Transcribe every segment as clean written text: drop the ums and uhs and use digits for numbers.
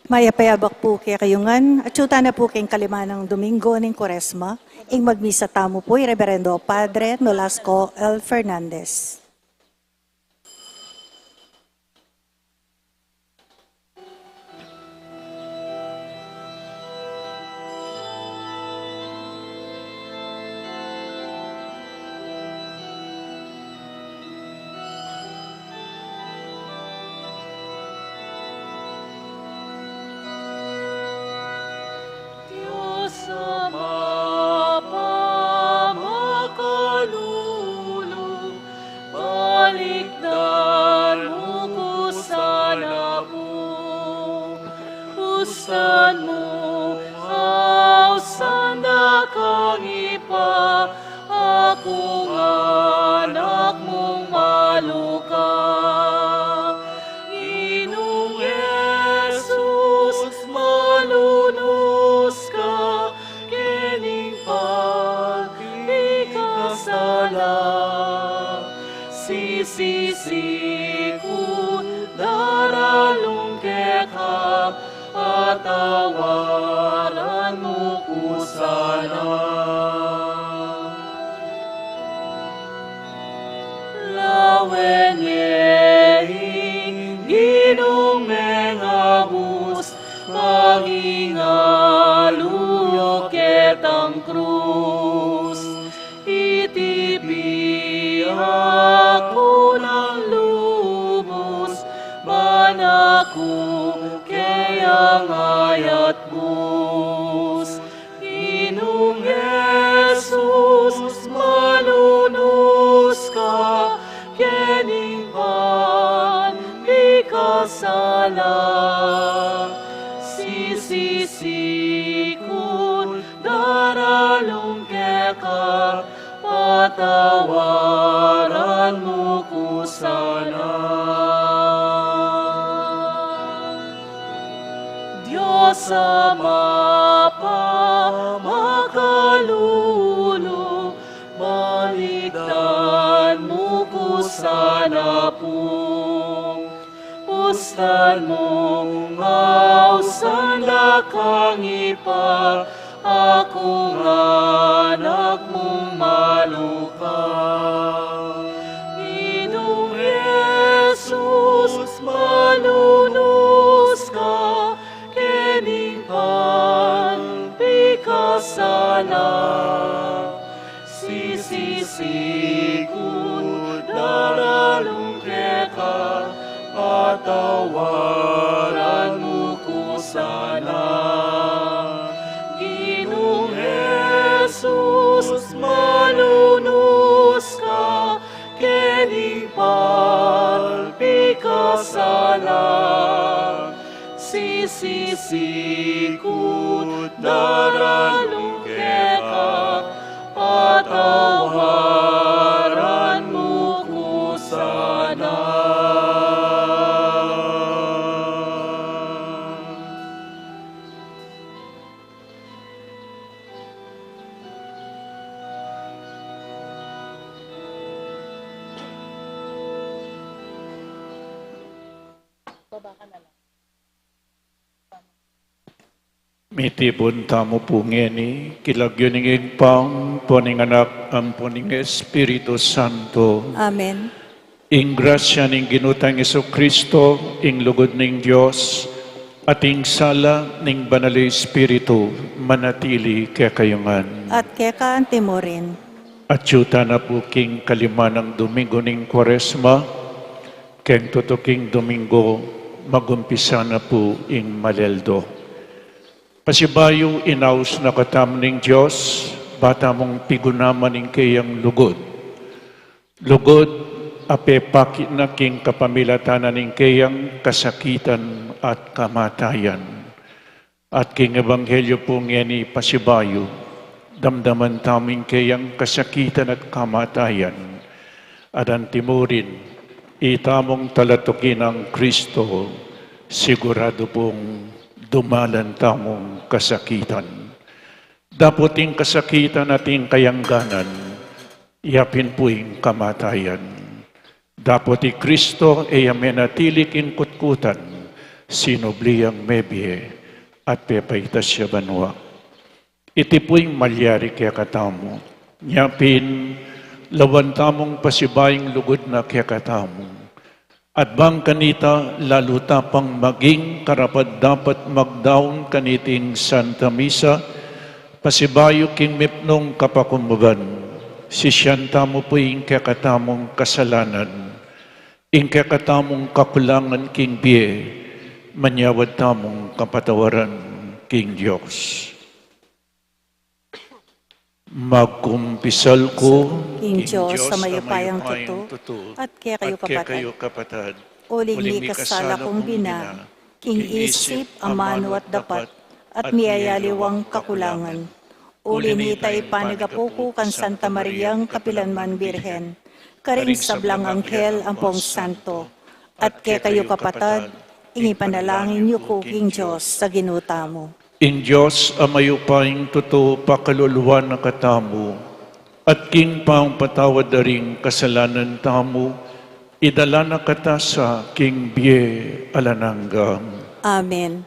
Mayapayabak po kay kayungan, at syuta na po kayong kalimanang Domingo ng Quaresma, ing magmisa tamo po, Reverendo Padre Nolasco L. Fernandez. Patawaran mo ko sana. Lawen yehing ginong mengabus, magingaluyok ketang krus. Itipi ako ng lubos, manaku kayang ayat bus. Inong Jesus, malunus ka, kening pan, pikasala. Sisisikun, daralong keka, patawaran mo ko sana. Diyos Ama pa makalulong, baligtan mo ko sana po. Pustan mong mausan dakang ipa, akong anak mong malukang. Inong Jesus, malunus ka, kening pan, pikasala. Sisisikun, daralong keka, patawaran mo ko sana. Ginong Jesus, malunus ka, kening pan, pikasala. Sisisikun, daralong keka, patawaran mo ko sana. Mitibon tamo po ngeni, kilagyuningin pang poning anak ang poning Espiritu Santo. Amen. Ing grasya ning ginutang Isu Kristo, ing lugod ning Dios, at ing sala ning banal Espiritu, manatili kaya kayungan. At keka antimorin. At yuta na po king kalima ng Domingo ning Quaresma, keng tutuking Domingo, magumpisa na po ing Maleldo. Pasibayo inaus na katam ning Diyos, bata mong pigunaman ning kayang lugod. Lugod, ape pakit na king kapamilatanan ning kayang kasakitan at kamatayan. At king Ebanghelyo po ngeni pasibayo, damdaman taming kayang kasakitan at kamatayan. Adan timurin, itamong talatukin ang Kristo, sigurado pong dumalan tamong kasakitan. Daputing kasakitan ating kayangganan, yapin puing kamatayan. Daputi Kristo ay amenatilik in kutkutan, sinobliang mebie, at pepaitas siya banwa. Iti po'y malyari kaya katamo, nyapin, lawan tamong pasibaying lugod na kaya katamo. At bang kanita, lalo tapang maging karapad dapat magdaon kaniting Santa Misa, pasibayo king mipnong kapakumbagan, si siyanta mo po yung kakatamong kasalanan, yung kakatamong kakulangan king biye, manyawad tamong kapatawaran king Diyos. Magkumpisal ko, King Diyos, sa mayupayang tuto, at kaya kayo kapatad, uling kasala kong bina, king isip, amano at dapat, at miyayaliwang kakulangan. Uli nitay panagapuko kan Santa Mariang Kapilanman Birhen, karing sablang anghel ampong santo, at kaya kayo kapatad, inipanalangin niyo ko, King Diyos, sa ginuta mo. In Diyos, amayupaying totoo pakaluluwa na katamo, at king pang patawad daring kasalanan tamo, idala na kata sa king biye alananggang. Amen.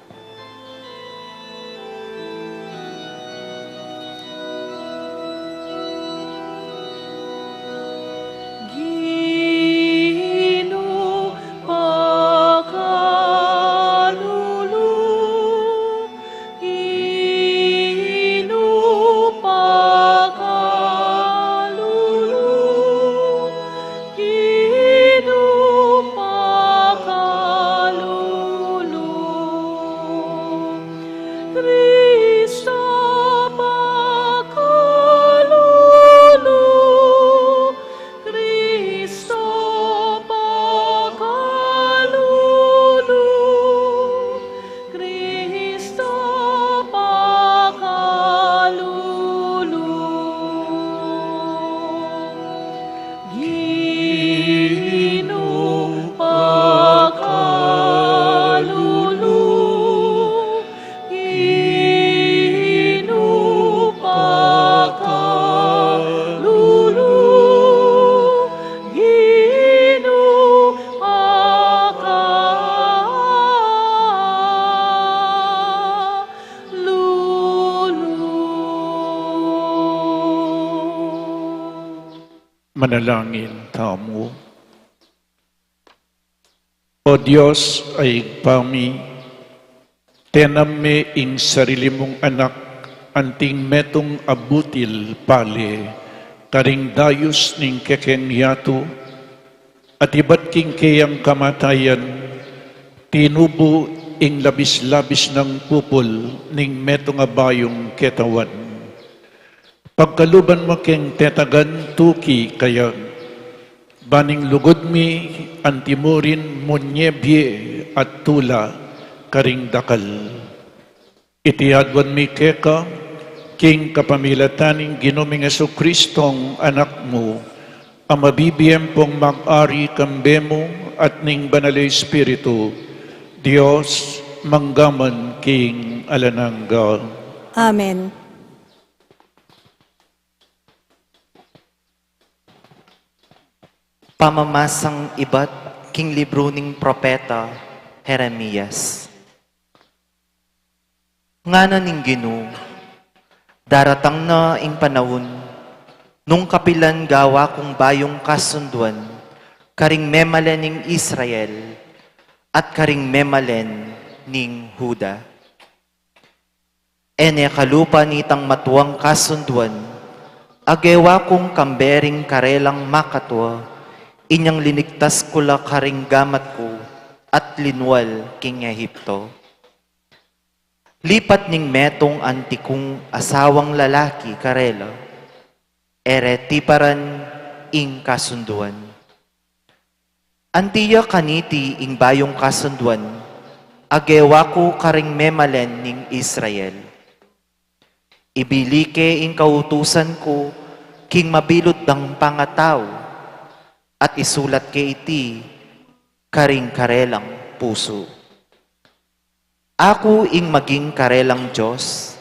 Manalangin tamo. O Diyos ay pami, tenam me ing sarili mong anak, anting metong abutil pale, karing dayos ning kekengyato, at iba't king kayang kamatayan, tinubo ing labis-labis ng pupol, ning metong abayong ketawan. Pagkaluban mo keng tetagan tuki kaya baning lugod mi antimurin munyebye at tula karing dakal. Itihadwan mi keka king kapamilataning ginuming Jesukristong anak mo ang mabibiyem pong mag-ari kambemo at ning banal Espiritu Diyos manggaman king alanangga. Amen. Pamamasang iba't king libro ning propeta Jeremias. Ngana ning Ginoo, daratang na ing panahon, nung kapilan gawa kong bayong kasunduan, karing memalen ning Israel, at karing memalen ning Huda. Ene kalupa nitang matuwang kasunduan, agewa kong kambering karelang makatwa, inyang linigtas ko la karing gamat ko at linwal king Ehipto. Lipat ning metong antikong asawang lalaki karela, ere tiparan ing kasunduan. Antiya kaniti ing bayong kasunduan, agewa ko karing memalen ning Israel. Ibilike ing kautusan ko, king mabilot dang pangataw, at isulat kay iti karing karelang puso. Ako ing maging karelang Diyos,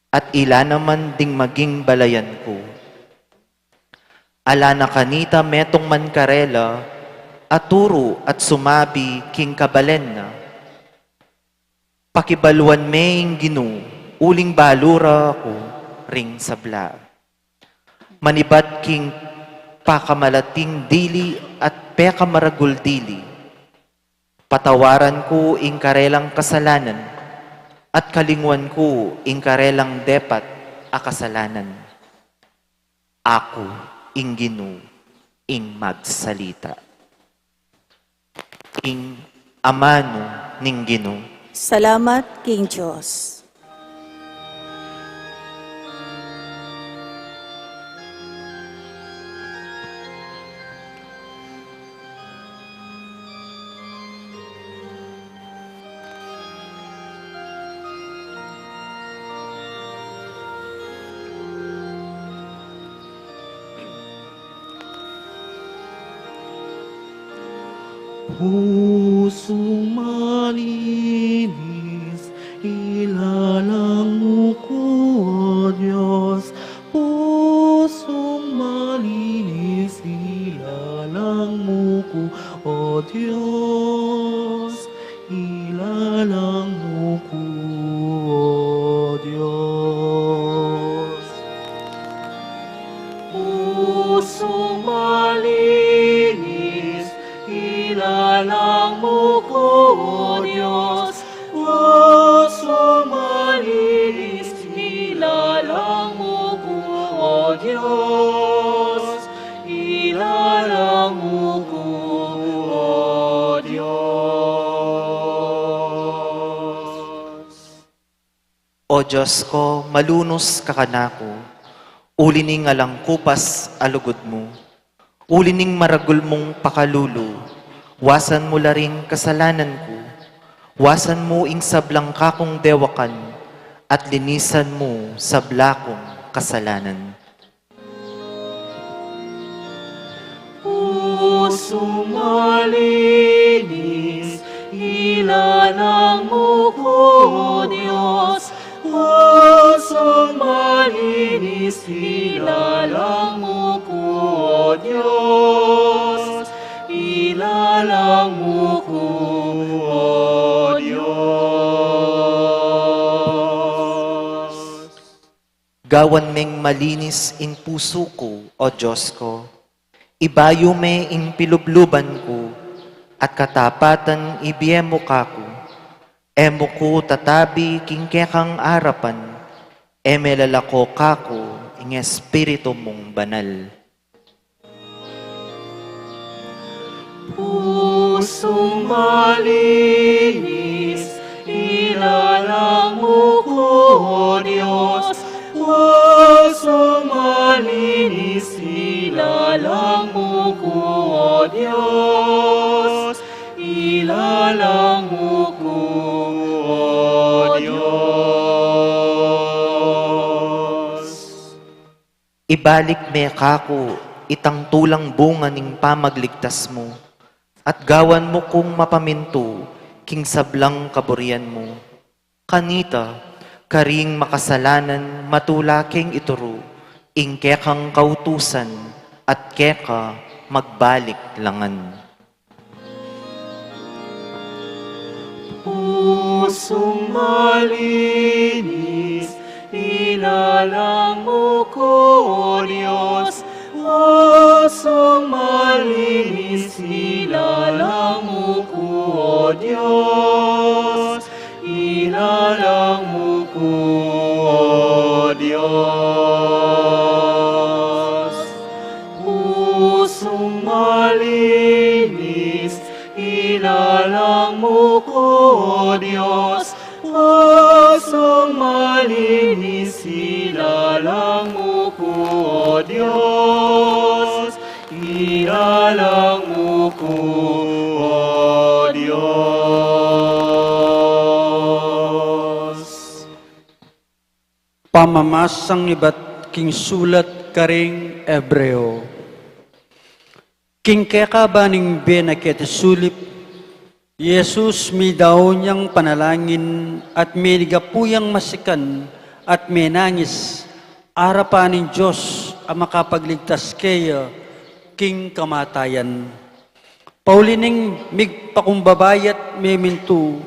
at ila naman ding maging balayan ko. Ala na kanita metong man karela, at turo at sumabi king kabalen na, Pakibaluan me Ginu, uling balura ko ring sabla. Manibat king pakamalating dili at pekamaragul dili. Patawaran ko ing karelang kasalanan at kalingwan ko ing karelang depat a kasalanan. Ako ing Ginu ing magsalita. Ing amano ning Ginu. Salamat, King Diyos. Pusong malinis, ilalang mo ko, O Diyos. Pusong malinis, ilalang mo ko, O Diyos. Ilalang mo ko, O Diyos. Pusong malinis, ilalang mo ko, O Diyos. Pusong malinis, ilalang mo ko, O Diyos. Ilalang mo ko, O Diyos. O Diyos ko, malunos ka kanako, ulining alang kupas alugod mo, ulining maragul mong pakalulu, wasan mo laring kasalanan ko, wasan mo ing sablang kakong dewakan, at linisan mo sablakong kasalanan. Pusong malinis, ilalang mo ko, O Diyos. Pusong malinis, ilalang mo ko, O Diyos. Ilalang mo ko, O Diyos. Gawan meng malinis in puso ko, O Diyos ko. Ibayo me in pilubluban ko, at katapatan ibiyemo kako. Emo ko tatabi kingkekang arapan, emelalako kako ing espiritu mong banal. Pusong malinis, ilalang mo ko, O Diyos. Pusong malinis, ilalang mo ko, O Diyos. Ilalang mo ko, O Diyos. Ibalik me kako itang tulang bunga ning pamagligtas mo, at gawan mo kong mapaminto king sablang kaburian mo. Kanita, karing makasalanan matula king ituro, ing kekang kautusan at keka magbalik langan. Pusong malinis, ilalang mo ko, O Diyos. Pusong malinis, ilalang mo ko, O Diyos. Ilalang mo ko, O Diyos. Pusong malinis, ilalang mo ko, O Diyos. Pusong malinis, ilalang mo ko, O Diyos. Ilalang mo ko, O Diyos. Pamamasang iba't king sulat karing Ebreo. King keka baning benakete sulip, Yesus mi daw niyang panalangin at may ligapuyang masikan at may nangis arapaning Diyos ang makapagligtas kaya king kamatayan. Paulining migpakumbabayat may mintu,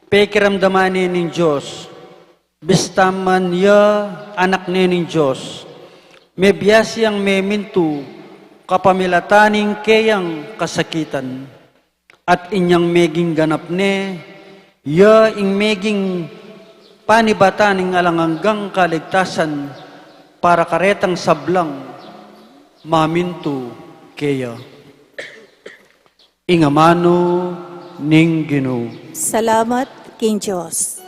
pekiramdaman ning Diyos, bistaman ya anak ning Diyos, may biyasiyang memintu kapamilataning kayang kasakitan, at inyang meging ganap ne, ya ing meging panibataning alanganggang kaligtasan para karetang sablang mamintu kaya. Ingamano ning Ginoo. Salamat, King Diyos.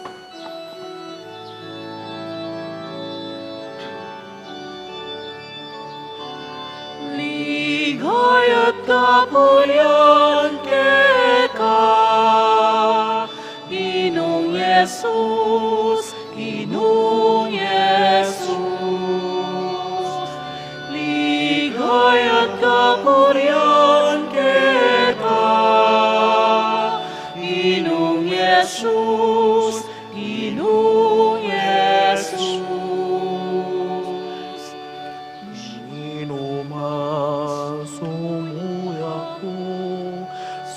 Ligaya't kapulyan keka, Ginong Yesus, Ginong Yesus. Ligaya't kapulyan keka, Ginong Yesus, Ginong Yesus.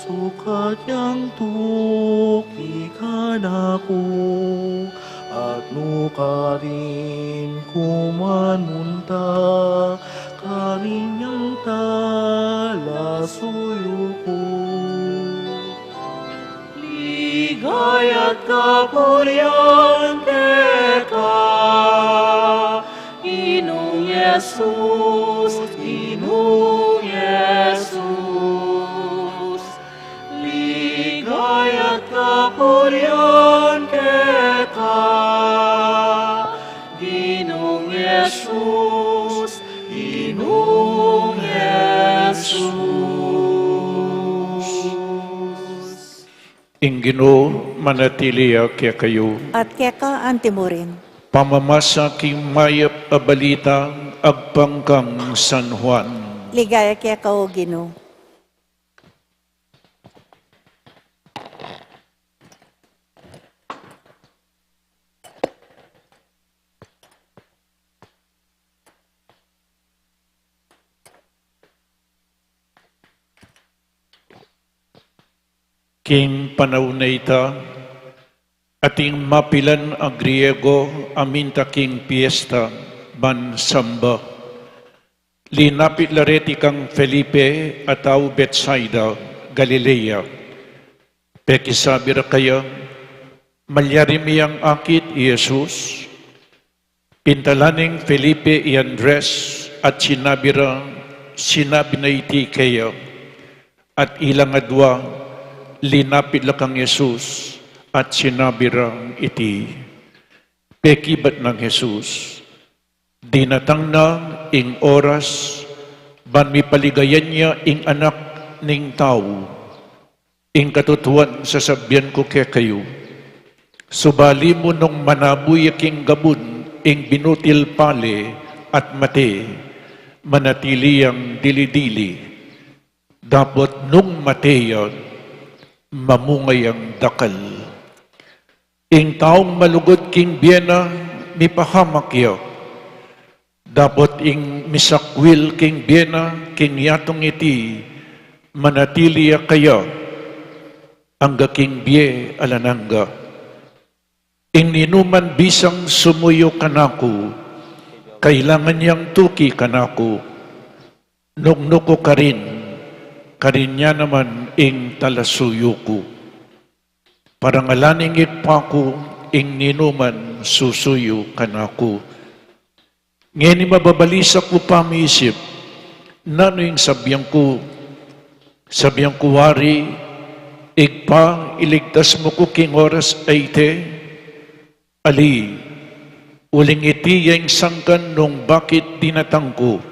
Sukat yang tuki kanaku at nukarin kumanunta karinyang talasuyuko. Ligaya't kapurian teka, Ginong Yesus, Ginong Yesus. Ligaya't kapurian keka, Ginong Yesus, Ginong Yesus. Ingino manatiliya kaya kayo, At kaya ka antimurin. pamamasa king mayap abalita agpangkang San Juan. Ligaya kaya ka o Ginoo. King panahon na ita, ating mapilan ang Griego aminta king piesta ban samba. Linapit lareti kang Felipe ataw Bethsaida, Galilea. Pekisabi ra kaya, malyarimi ang akit Jesus. Pintalaning Felipe y Andres at sinabi na iti kaya. At ilang adwa, linapit la kang Jesus at sinabi rang iti. Pekibat ng Jesus, dinatang na ing oras, ban mi paligayan niya ing anak ning tao, ing katutuan sasabyan ko kaya kayo. Subali mo nung manabuy king gabun, ing binutil pale at mate, manatiliyang dili-dili. Dapat nung mateyan, mamungay ang dakal. Ing taong malugod king Biena, mipahamak yaw. Dapat ing misakwil king Biena, king yatong iti, manatiliya kaya, angga king Bie alananga. Ing ninuman bisang sumuyo kanako, kailangan niyang tuki kanako, nuknuko ka rin, karinya naman ing talasuyo ko. Parangalaning itpako, ing ninuman susuyo kanako. Ngayon mababalisa ko pamisip, nano yung sabyang ko wari, igpa, iligtas mo ko king oras aite, ali, uling iti yung sangkan nung bakit dinatang ko,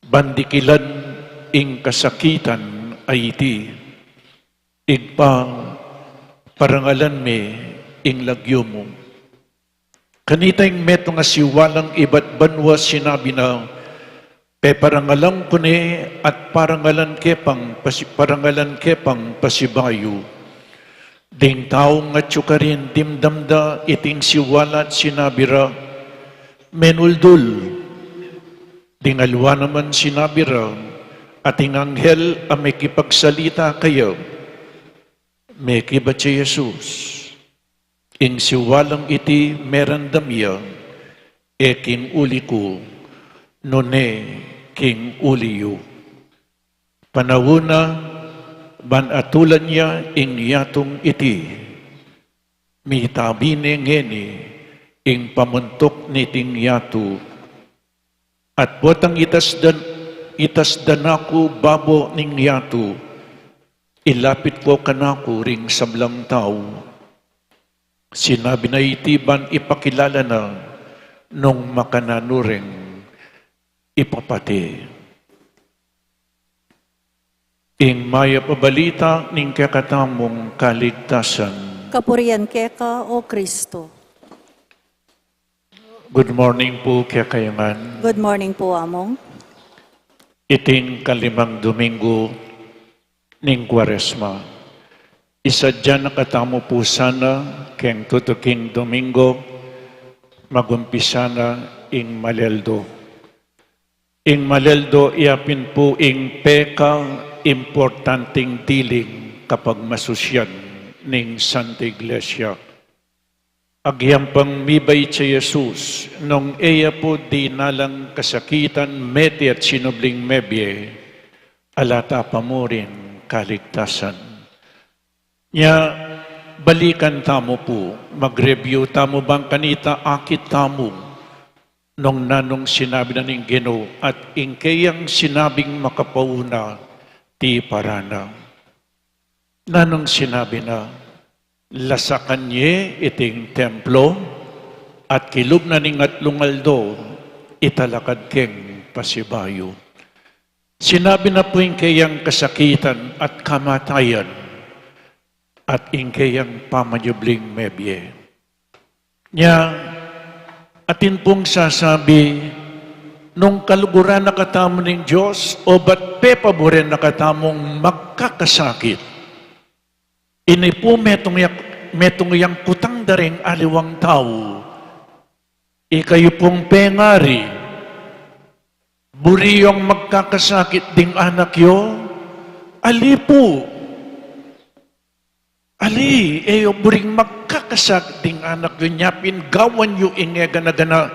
bandikilan ing kasakitan ay iti, igpang parangalan me ing lagyo mo. Kanita ing meto nga siwalang iba't banwa sinabi na, pe parangalan ko ne at parangalan kepang pasibayo. Ding taong nga tsukarin dimdamda iting siwala at sinabi ra, menuldul. Ding alwa naman sinabi ra, ating anghel ang may kipagsalita kayo, may kibat si Jesus. ing siwalang iti merandamya, king uli ko, none king uliyo. Panawuna, ban atulan niya ing yatong iti, mitabine ngeni, ing pamuntok niting yato, at botang itasdan ako babo ning yato, ilapit ko kanako ring sablang tao. Sinabi na itiban ipakilala na nung makananuring ipapati. Ing maya pabalita ning kakatamong kaligtasan. Kapurian keka, O Kristo. Good morning po kaya kayangan. Good morning po, Among. Iting kalimang Domingo ning Kwaresma. Isa dyan nakatamo po sana keng tutuking Domingo magumpisa na ing Maleldo. Ing Maleldo iapin po ing peka importanteng tiling kapag masusyan ning Santa Iglesia. Agyang pang mibay si Jesus, nung iya po di nalang kasakitan, meti at sinubling mebye, alata pa mo rin kaligtasan. Nya, balikan tamo po, mag-review tamo bang kanita, akit tamo, nung nanong sinabi na ning Ginoo, at ingkayang sinabing makapauna, ti parana. Nanong sinabi na, lasakan niya iting templo at kilub na ning at lungaldo italakad keng pasibayo. Sinabi na po yung kayang kasakitan at kamatayan at yung kayang pamayubling mebye. Nya, atin pong sasabi, nung kaluguran nakatamo ng Diyos o ba't pepaboren nakatamong magkakasakit, ini po metong yang kutang daring aliwang tao. Ikayo pong pengari. Buriyong magkakasakit ding anak yo. Ali po. Ali, eyo buring magkakasakit ding anak yo. Nyapin, gawan yo ingega na gana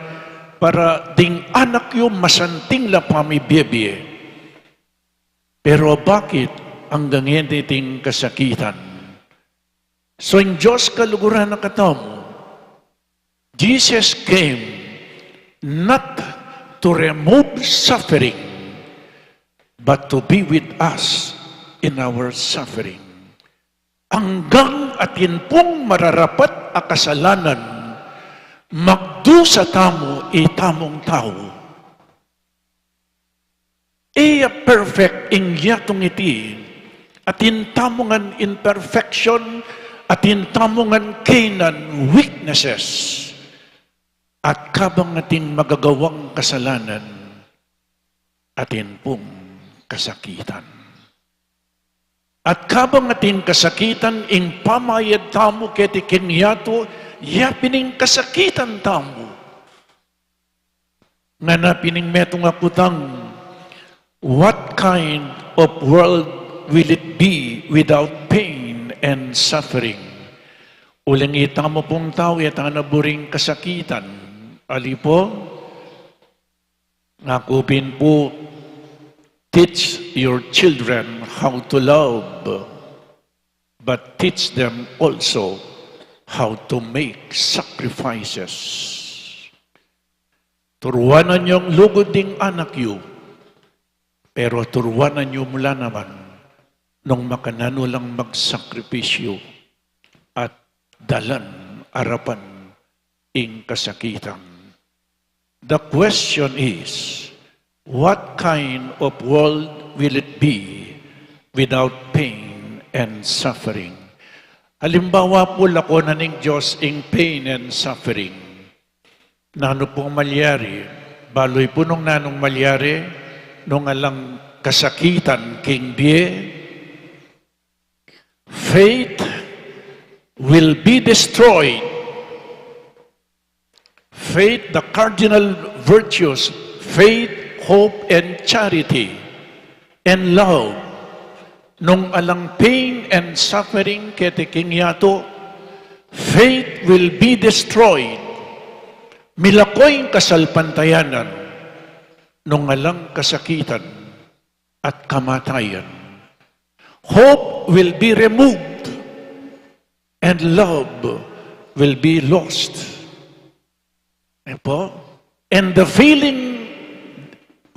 para ding anak yo masanting la pamibiyebye. Pero bakit hanggang hindi ting kasakitan? So in Diyos kaluguran na katamo, Jesus came not to remove suffering, but to be with us in our suffering. Hanggang atin pong mararapat a kasalanan, magdusa tamo itamong tao. Iya perfect ing yatong iti, atin tamongan imperfection, atin tamongan kainan weaknesses at kabang ating magagawang kasalanan atin pong kasakitan. At kabang ating kasakitan ing pamayad tamo keti kinyato yapining kasakitan tamo. Nga napining metong akutang, what kind of world will it be without pain and suffering? Uling itamo pong tao, itang naburing kasakitan. Ali po, nakupin po, teach your children how to love, but teach them also how to make sacrifices. Turuanan niyong lugod ding anak yu, pero turuanan niyo mula naman nung makanano lang magsakripisyo at dalan arapan ing kasakitan. The question is, what kind of world will it be without pain and suffering? Halimbawa po lako na ning Diyos ing pain and suffering. Nano pong malyari, baloy po nung nanong malyari, nung alang kasakitan king biye, faith will be destroyed. Faith, the cardinal virtues, faith, hope, and charity, and love. Nung alang pain and suffering kete king yato, faith will be destroyed. Milakoy kasalpantayanan, nung alang kasakitan at kamatayan. Hope will be removed, and love will be lost. Epo? And the feeling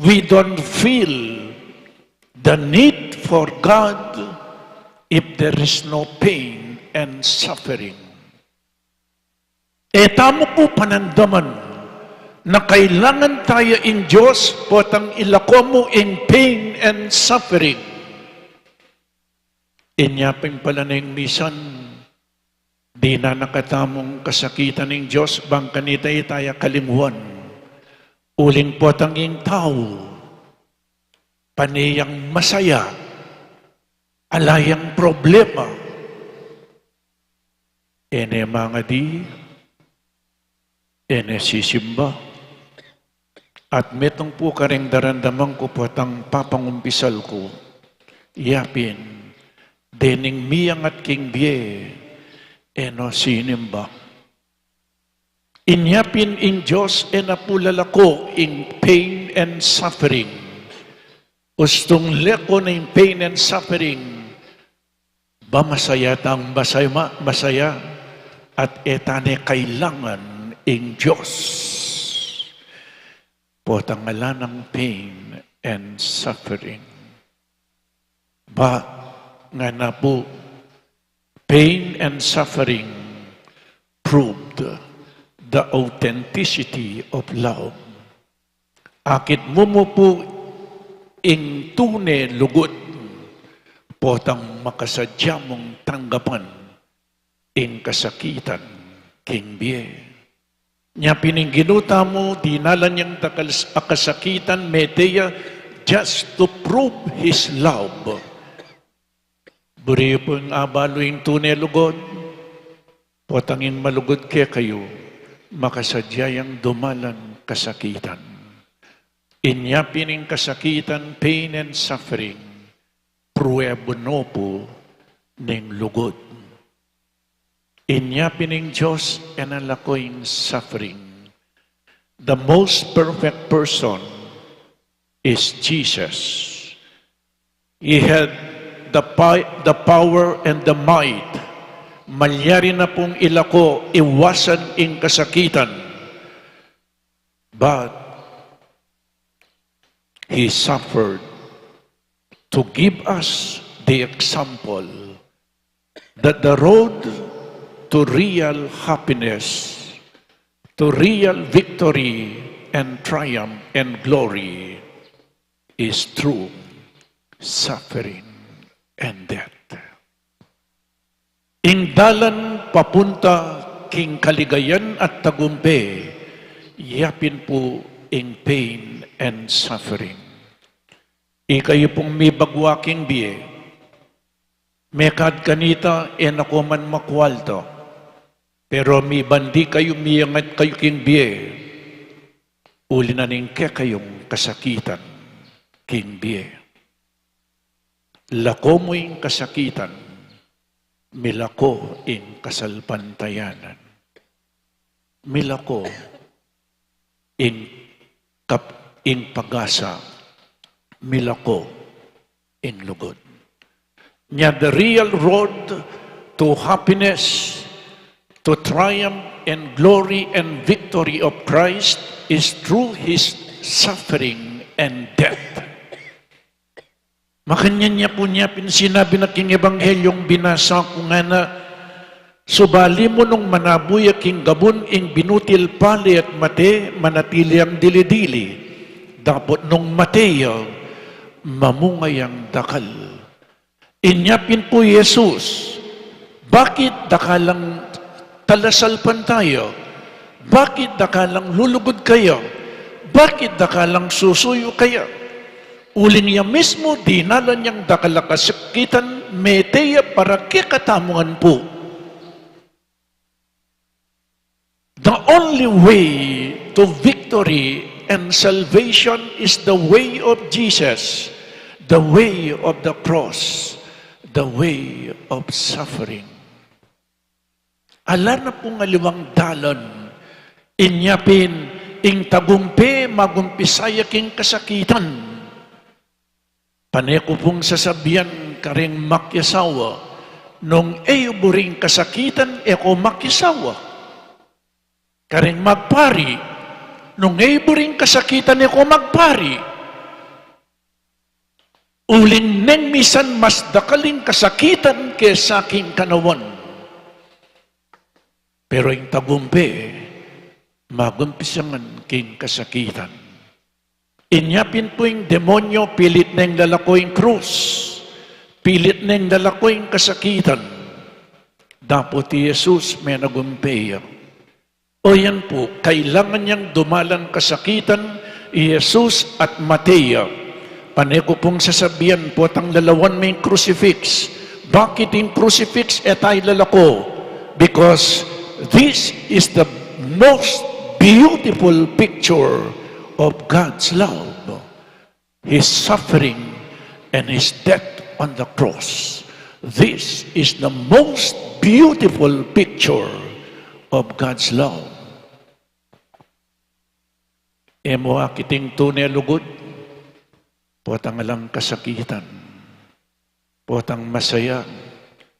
we don't feel the need for God if there is no pain and suffering. Tamo po panandaman na kailangan tayo in Diyos potang ilako mo in pain and suffering. Inyapin pala na yung misan, di na nakatamong kasakitan ng Diyos, bang kanitay tayo kalimuan. Uling potang yung tao, paniyang masaya, alayang problema. Ene mga di, ene sisimba. At metong po karing darandaman ko po tang papangumpisal ko, yapin, dening miyang at king bie, eno sinimba. Inyapin in Diyos, enapulalako in pain and suffering. Ustong leko na in pain and suffering, ba masaya tang masaya, at etane kailangan in Diyos. Potangala ng pain and suffering. Ba nga na po, pain and suffering proved the authenticity of love. Akit mo po ing tune lugod, potang makasadya mong tanggapan ing kasakitan king bie. Nya pininginuta mo, dinalan niyang kasakitan, meteya, just to prove His love. Buri po yung abalo yung tunay lugod, potangin malugod kaya kayo, makasadyayang dumalan kasakitan. Inyapin yung kasakitan, pain and suffering, pruebo po ng lugod. Inyapin ng Diyos and alakoy suffering. The most perfect person is Jesus. He had the power and the might. Malyari na pong ilako, iwasan in kasakitan. But He suffered to give us the example that the road to real happiness, to real victory and triumph and glory is through suffering and death. Ingdalan papunta king kaligayan at tagumpe, yapin po in pain and suffering. Ikayo pong may bagwaking biye, mekad kanita enakuman makwalto, pero may bandi kayo miyangat kayo king biye, uli na ning kayong kasakitan king biye. Lako mo yung kasakitan, milako in kasalpantayanan. Milako in pagasa, milako in lugod. Nya the real road to happiness, to triumph and glory and victory of Christ is through His suffering and death. Makanyan niya po niya sinabi na king ebanghelyong binasa ko nga na subali mo nung manabuya king gabon ing binutil pali at mate manatili ang dilidili. Dapat nung mateyo mamungay ang dakal. Inyapin po Jesus, bakit dakalang talasalpan tayo? Bakit dakalang lulugod kayo? Bakit dakalang susuyo kayo? Uling niya mismo, dinalan niyang dakalakasakitan, meteya para kikatamungan po. The only way to victory and salvation is the way of Jesus, the way of the cross, the way of suffering. Ala na pong aliwang dalan, inyapin, ing tagumpe, magumpisaya king kasakitan. Paneko pong sasabihan karing makyasawa, nung eyo buring kasakitan, eko makyasawa. Karing magpari, nung eyo buring kasakitan, eko magpari. Uling neng misan mas dakaling kasakitan kesa aking kanawan. Pero yung tagumpe, magumpisangan king kasakitan. Inyapin po yung demonyo, pilit na yung lalako yung krus. Pilit na yung lalako yung kasakitan. Dapat si Jesus may nagumpeya. O yan po, kailangan niyang dumalan kasakitan, Jesus at Matea. Paneko pong sasabihan po, tang lalawan may crucifix. Bakit yung crucifix etay lalako? Because this is the most beautiful picture of God's love. His suffering and His death on the cross. This is the most beautiful picture of God's love. Emo akiting tunay lugod, potang alang kasakitan, potang masaya,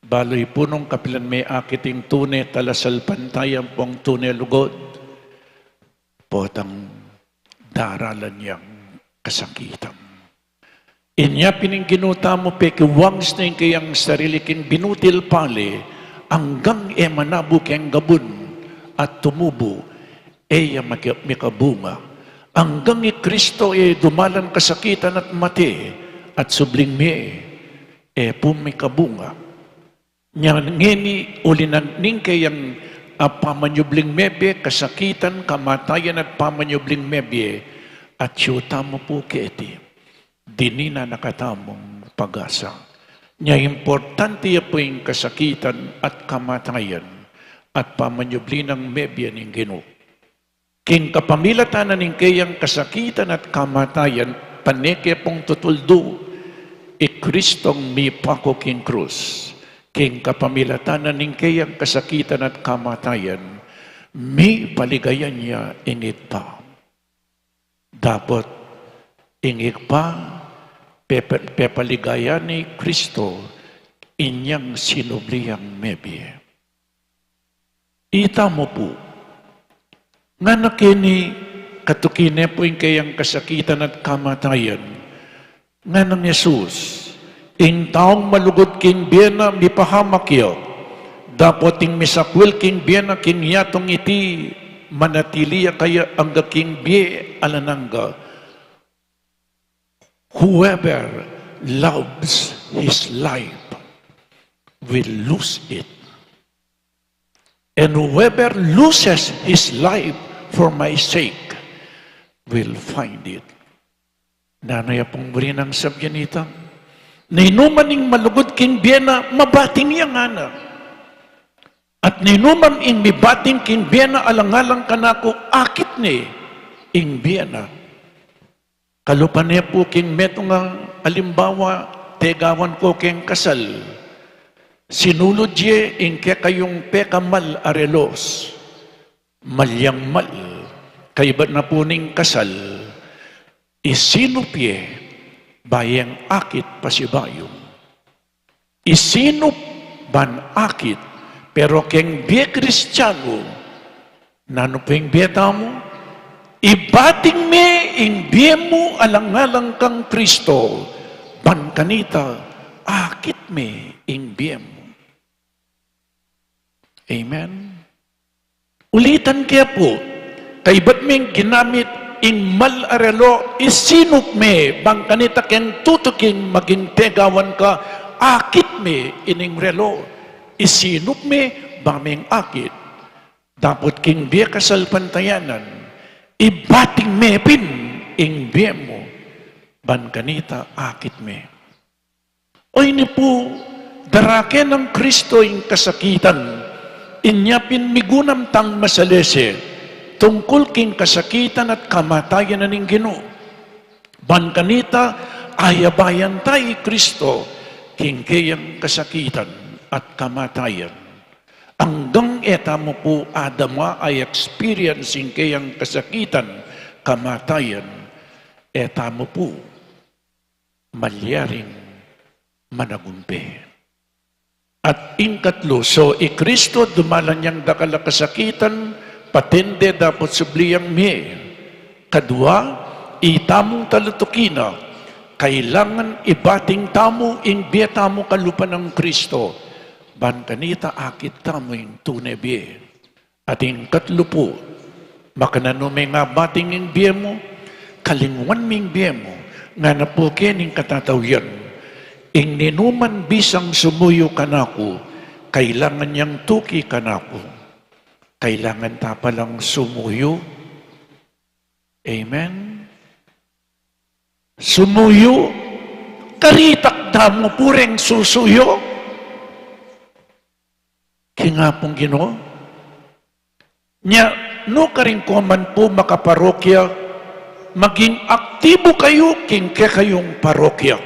baloy punong kapilan may akiting tunay talasal pantayan pong tunay lugod, potang daralan niyang kasakitan. Inya pining ginuta mo pekiwangs na yung kayang sarili king binutil pali, hanggang manabu keng gabun at tumubo, mikabunga. Hanggang Kristo dumalan kasakitan at mati at subling pumikabunga. Ngeni ulinan ning kayang pamanyubling mebe, kasakitan, kamatayan at pamanyubling mebe, at syuta mo po keti, dinina nakatamong pag-asa. Nya importante po yung kasakitan at kamatayan at pamanyubling ng mebe ng Ginoo. King kapamilatanan ng kayang kasakitan at kamatayan, paneke pong tutuldo, Kristong mipako king krus. King kapamilatanan ng kayang kasakitan at kamatayan, may paligayan niya ingit pa. Dapat ingit pa, pepaligayan ni Kristo, inyang sinubliyang mebi. Ita mo po, nga nakini katukine po yung kayang kasakitan at kamatayan, nga ng Jesus, ing taong malugod king biyena mipahamakyo, dapat ing misakwil king biyena king yatong iti manatiliya kaya angga king biye alananga. Whoever loves his life will lose it. And whoever loses his life for my sake will find it. Nanaya pong rin ang sabyanita. Ninuman ing malugod king biyena, mabating niya nga na. At ninuman ing mibating king biyena, alang-alang kanako, akit ni ing biyena. Kalupan niya po king meto nga alimbawa, tegawan ko king kasal. Sinulod ye ing kayong pekamal arelos, malyang mal, kaibat na po ning kasal, isinupye, bayang akit pasibayong. Isinup ban akit, pero keng biye kristyano, nano po yung biyeta mo? Ibating me ing biye mo alang-alang kang Kristo, ban kanita, akit me ing biye mo. Amen? Ulitan kaya po, kay ba't may ginamit in mal-arelo, isinup me, bang kanita ken tutuking maging tegawan ka, akit me ining relo, isinup me, bang may akit. Dapat king biya kasal pantayanan, ibating me pin, ing biya mo, ban kanita akit me. O ini po, darake ng Kristo yung kasakitan, inyapin migunam tang masalese, tungkol king kasakitan at kamatayan na ning Ginoo. Ban kanita, ayabayan tayo Kristo, king kayang kasakitan at kamatayan. Hanggang nung etamo po adama ay experiencing kayang kasakitan, kamatayan, etamo po malyaring managumpe. At ingkatlo, so Kristo dumalan niyang dakala kasakitan, patende dapat subliyang miye. Kadua, itamong talutukina, kailangan ibating tamo, ingbiya tamo kalupan ng Kristo. Ban kanita akit tamo yung tunebye. At ingkatlo po, makananume nga bating ingbiya mo, kalingwan ming biya mo, nga napukin ing katatawyan. Ing ninuman bisang sumuyo kanako, kailangan niyang tuki kanako. Kailangan ta palang sumuyo. Amen? Sumuyo, karitak na mo pureng susuyo. Kingapong Ginoo. Nya, no karing koman po makaparokya, maging aktibo kayo king kayong parokya.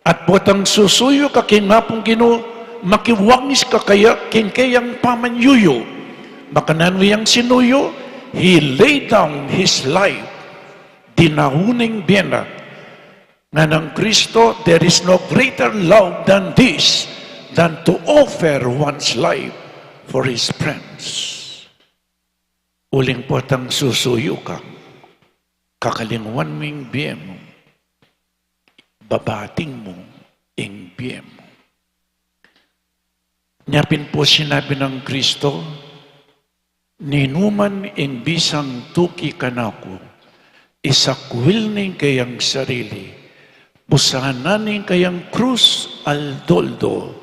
At potang susuyo ka kingapong Ginoo, makiwangis ka kaya king kayang pamanyuyo. Makanano yang sinuyo, He laid down His life. Dinahuning biyena. Nga ng Kristo, there is no greater love than this, than to offer one's life for His friends. Uling potang susuyo ka, kakalingwan mo yung biye mo, babating mo yung biye mo. Nyapin po sinabi ng Kristo, ninuman in bisang tuki kanako, isakwil ning kayang sarili, pusanan ning kayang krus aldoldo,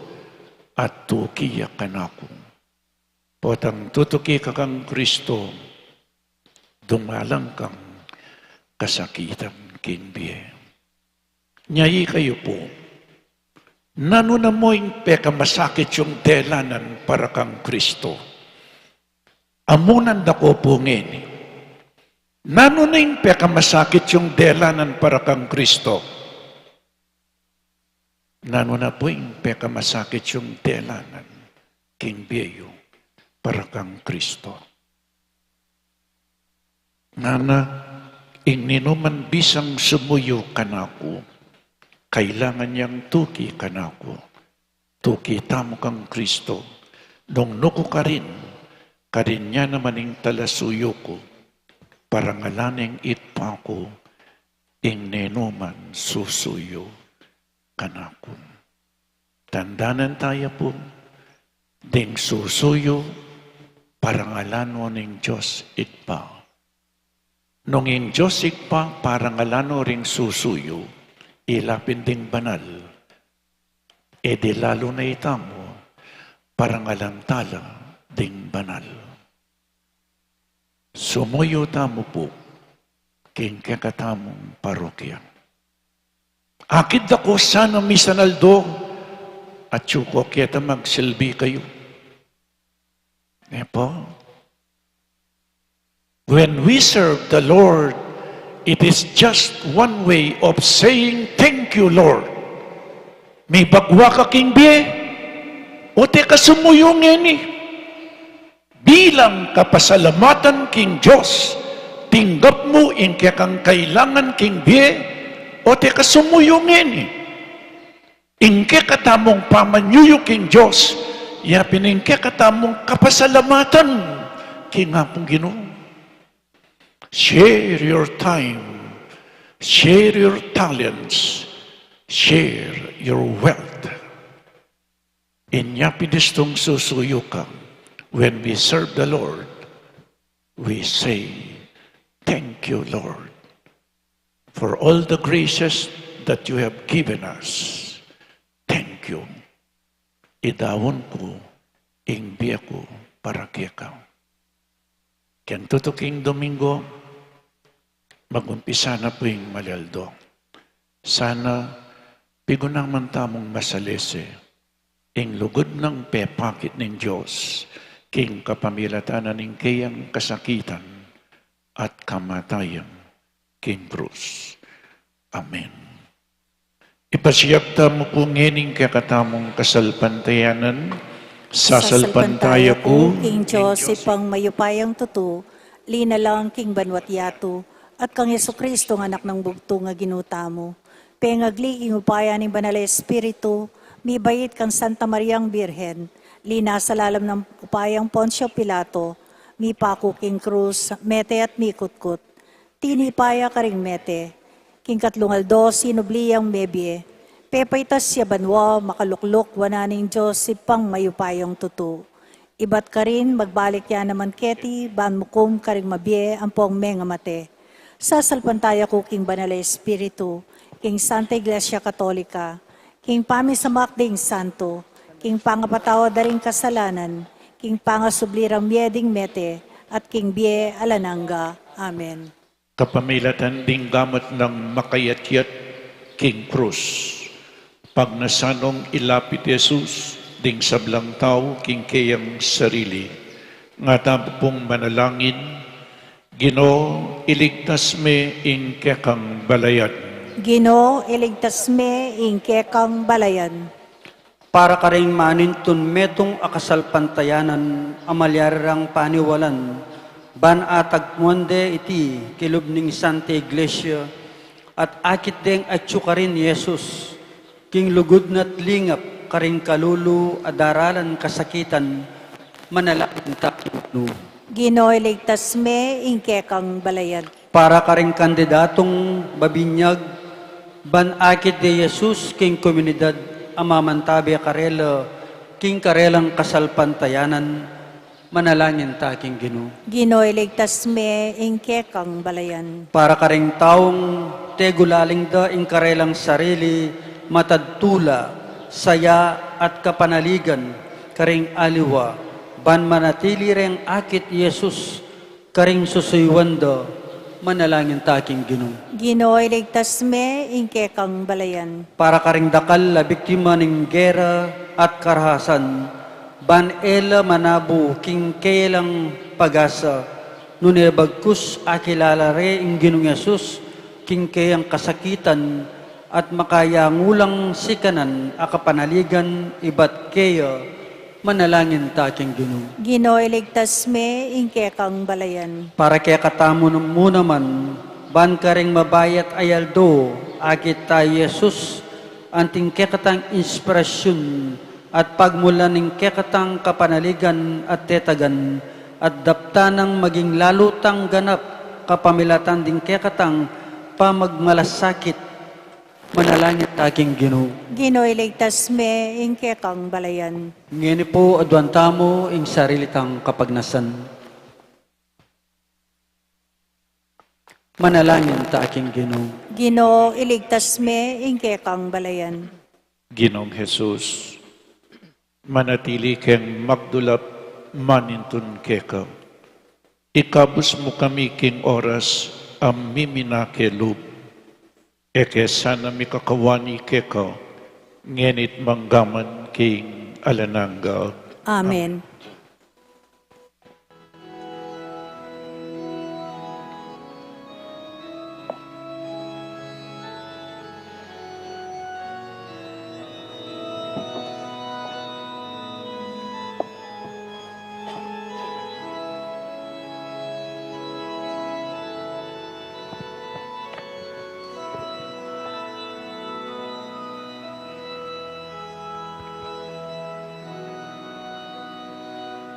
at tukiya kanako. Potang tutuki ka kang Kristo, dumalang kang kasakitan kinbiye. Nyayi kayo po, nano na mo yung pekamasakit yung delanan para kang Kristo. Amunan dako po ngini. Nano na yung pekamasakit yung delanan para kang Kristo. Nano na po yung pekamasakit yung delanan kinbiyo para kang Kristo. Nana, ininuman bisang sumuyo kanako, kailangan niyang tuki kanako. Tuki tamo kang Kristo. Nung nuko ka rin niya naman yung talasuyo ko, parangalaning itpa ko, ing ninuman susuyo kanako. Tandanan tayo po, ding susuyo, parangalanon ng Diyos itpa. Nung in Diyos itpa, parangalano ring susuyo, ilapin ding banal, di lalo na itamo, parangalantala ding banal. Sumuyo tamo po, king kakatamong parokya. Akid ako sana misanaldo, at yuko kita magsilbi kayo. Epo, when we serve the Lord, it is just one way of saying, thank you, Lord. May bagwa ka king biye, o te kasumuyong ini. Bilang kapasalamatan king Diyos, tinggap mo in kang kailangan king biye, o te kasumuyong ini. Inke katamong pamanyuyo king Diyos, yapin inke katamong kapasalamatan king apong Ginoo. Share your time, share your talents, share your wealth. Inyapinistong susuyo ka. When we serve the Lord, we say, thank you, Lord, for all the graces that you have given us. Thank you. Idawon ko, ingbiya ko, para kaya ka. Kaya tutuking Domingo, mag-umpisa na po yung malaldo. Sana, pigunang man tamong masalese, ing lugod ng pepakit ng Diyos, king kapamilatanan ng kayang kasakitan at kamatayan, king Bruce. Amen. Ipasiyagta mo po ngining kakatamong kasalpantayanan Sasalpantaya ko, King Joseph ang mayupayang tutu, linalang King Banwat Yato, at kang Yesu Kristo ng anak ng bugto nga ginuta mo. Pengagli ing upaya ni Banal Espiritu, mi bayit kang Santa Mariang Birhen, lina sa lalam ng upayang Poncio Pilato, mi paku King Cruz, mete at mi kutkut. Tinipaya ka ring mete, King Katlungaldo, sinubliyang mebye, pepaitas siya banwa, makaluklok, wananing Joseph pang mayupayang tutu. Ibat ka rin, magbalik yan naman keti, ban mukum ka ring mabye, ang pong menga mate. Sasalpantaya ko King Banal Espiritu, King Santa Iglesia Katolika, King Pamisamak ding Santo, King Pangapatawa daring kasalanan, King Pangasublirang mieding mete, at King Bie Alananga. Amen. kapamilatan ding gamot ng makayatyat King Cruz. Pag nasanong ilapit Jesus, ding sablang tao, king kayang sarili. Nga tapong manalangin, Ginoo, iligtas me ing kekang balayan. Ginoo, iligtas me ing kekang balayan. Para ka rin manintun metong akasalpantayanan, amalyarang paniwalan, ban atag muande iti kilubning Santa Iglesia, at akit deng atyo ka rin Jesus, king lugod na't lingap ka rin kalulu, adaralan kasakitan, manalangin tayo. Ginoo, iligtas me ing kekang balayan. Para ka rin kandidatong babinyag, ban akit de Jesus, king komunidad, amamantabi karela, king karelang kasalpantayanan, manalangin ta king Ginoo. Ginoo, iligtas me ing kekang balayan. Para ka rin taong tegulaling da ing karelang sarili, matadtula, saya at kapanaligan, karing aliwa, ban manatili ring akit Jesus, karing susuywan da, manalangin ta king Ginoo. Ginoo, iligtas me ing kekang balayan. Para karing dakal la biktima ng gera at karahasan, ban ela manabu king kailang pagasa, nune bagkus akilalare ing Ginoong Yesus, king kayang kasakitan, at makayangulang sikanan akapanaligan ibat kaya, manalangin ta king Ginoo. Ginoo, iligtas me ing kekang balayan. Para kaya katamo mo naman, ban ka ring mabayat ayaldo, akit ta Jesus, anting kekatang inspirasyon, at pagmula ng kekatang kapanaligan at tetagan, at daptanang maging lalutang ganap, kapamilatan ding kekatang pamagmalasakit, manalangin taking Ginoo. Ginoo, iligtas me ing kekang balayan. Ngini po adwantamo ing sarilitang kapagnasan. Manalangin ta aking Ginoo. Ginoo, iligtas me ing kekang balayan. Ginoong Jesus, manatili keng magdulap manintun keka. Ikabus mo kami king oras am miminake lub. Eke sana mikakawani keka, ngenit manggaman king alananga. Amen.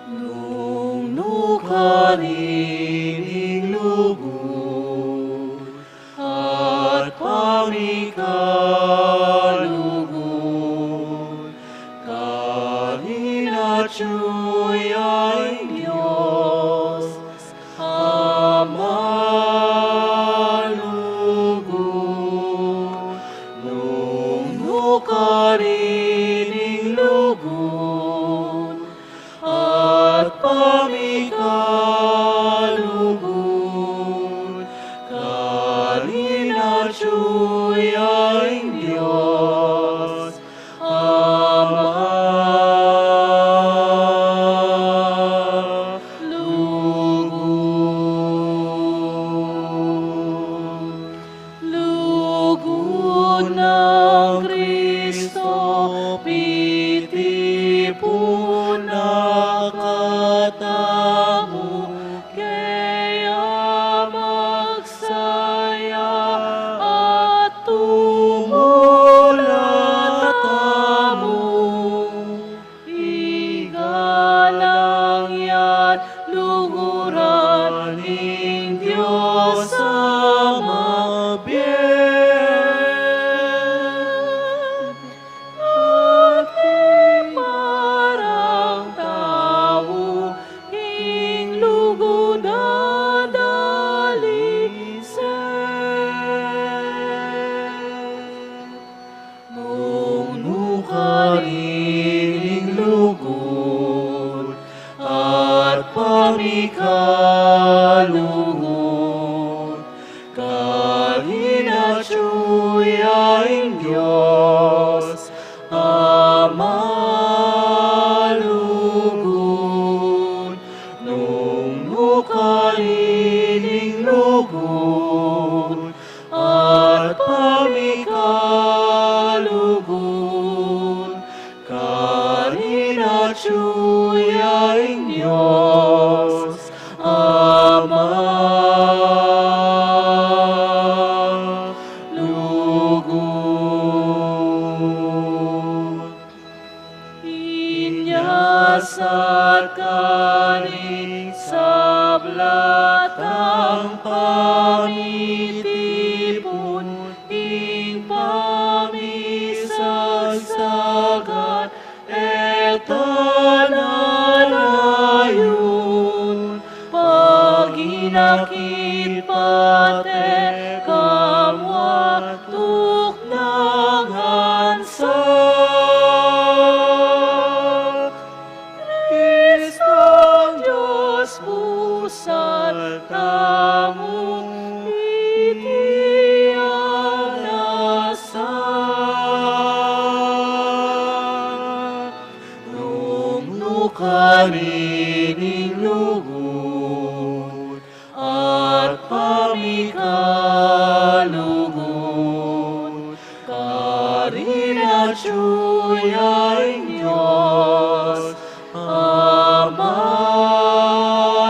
Nung nukanining lugod at pangikalugon, kaninatsuy ay Diyos, Ama lugod. Nung nukanining lugod at pamikalugon, kaninatsuy ay Diyos, Kaning Diyos Ama bien, ating parang tao, ing lugod at dalisay. Nung nukarining lugod at pamikalugod, kahinatsuyaing Diyos, Ama lugod. Nung nukarining lugod at pamikalugod, kahinatsuyaing Diyos, Ama lugod. Inyasat kaning sablatang pamitipon, ing pamisagsagan, etananayon, paginakit pate, kamwat tuknang hansa. Kristong Diyos pusat tamong itiang nasa. Nung nukarining lugod at pamikalugod, karinatsuyaing Diyos, Ama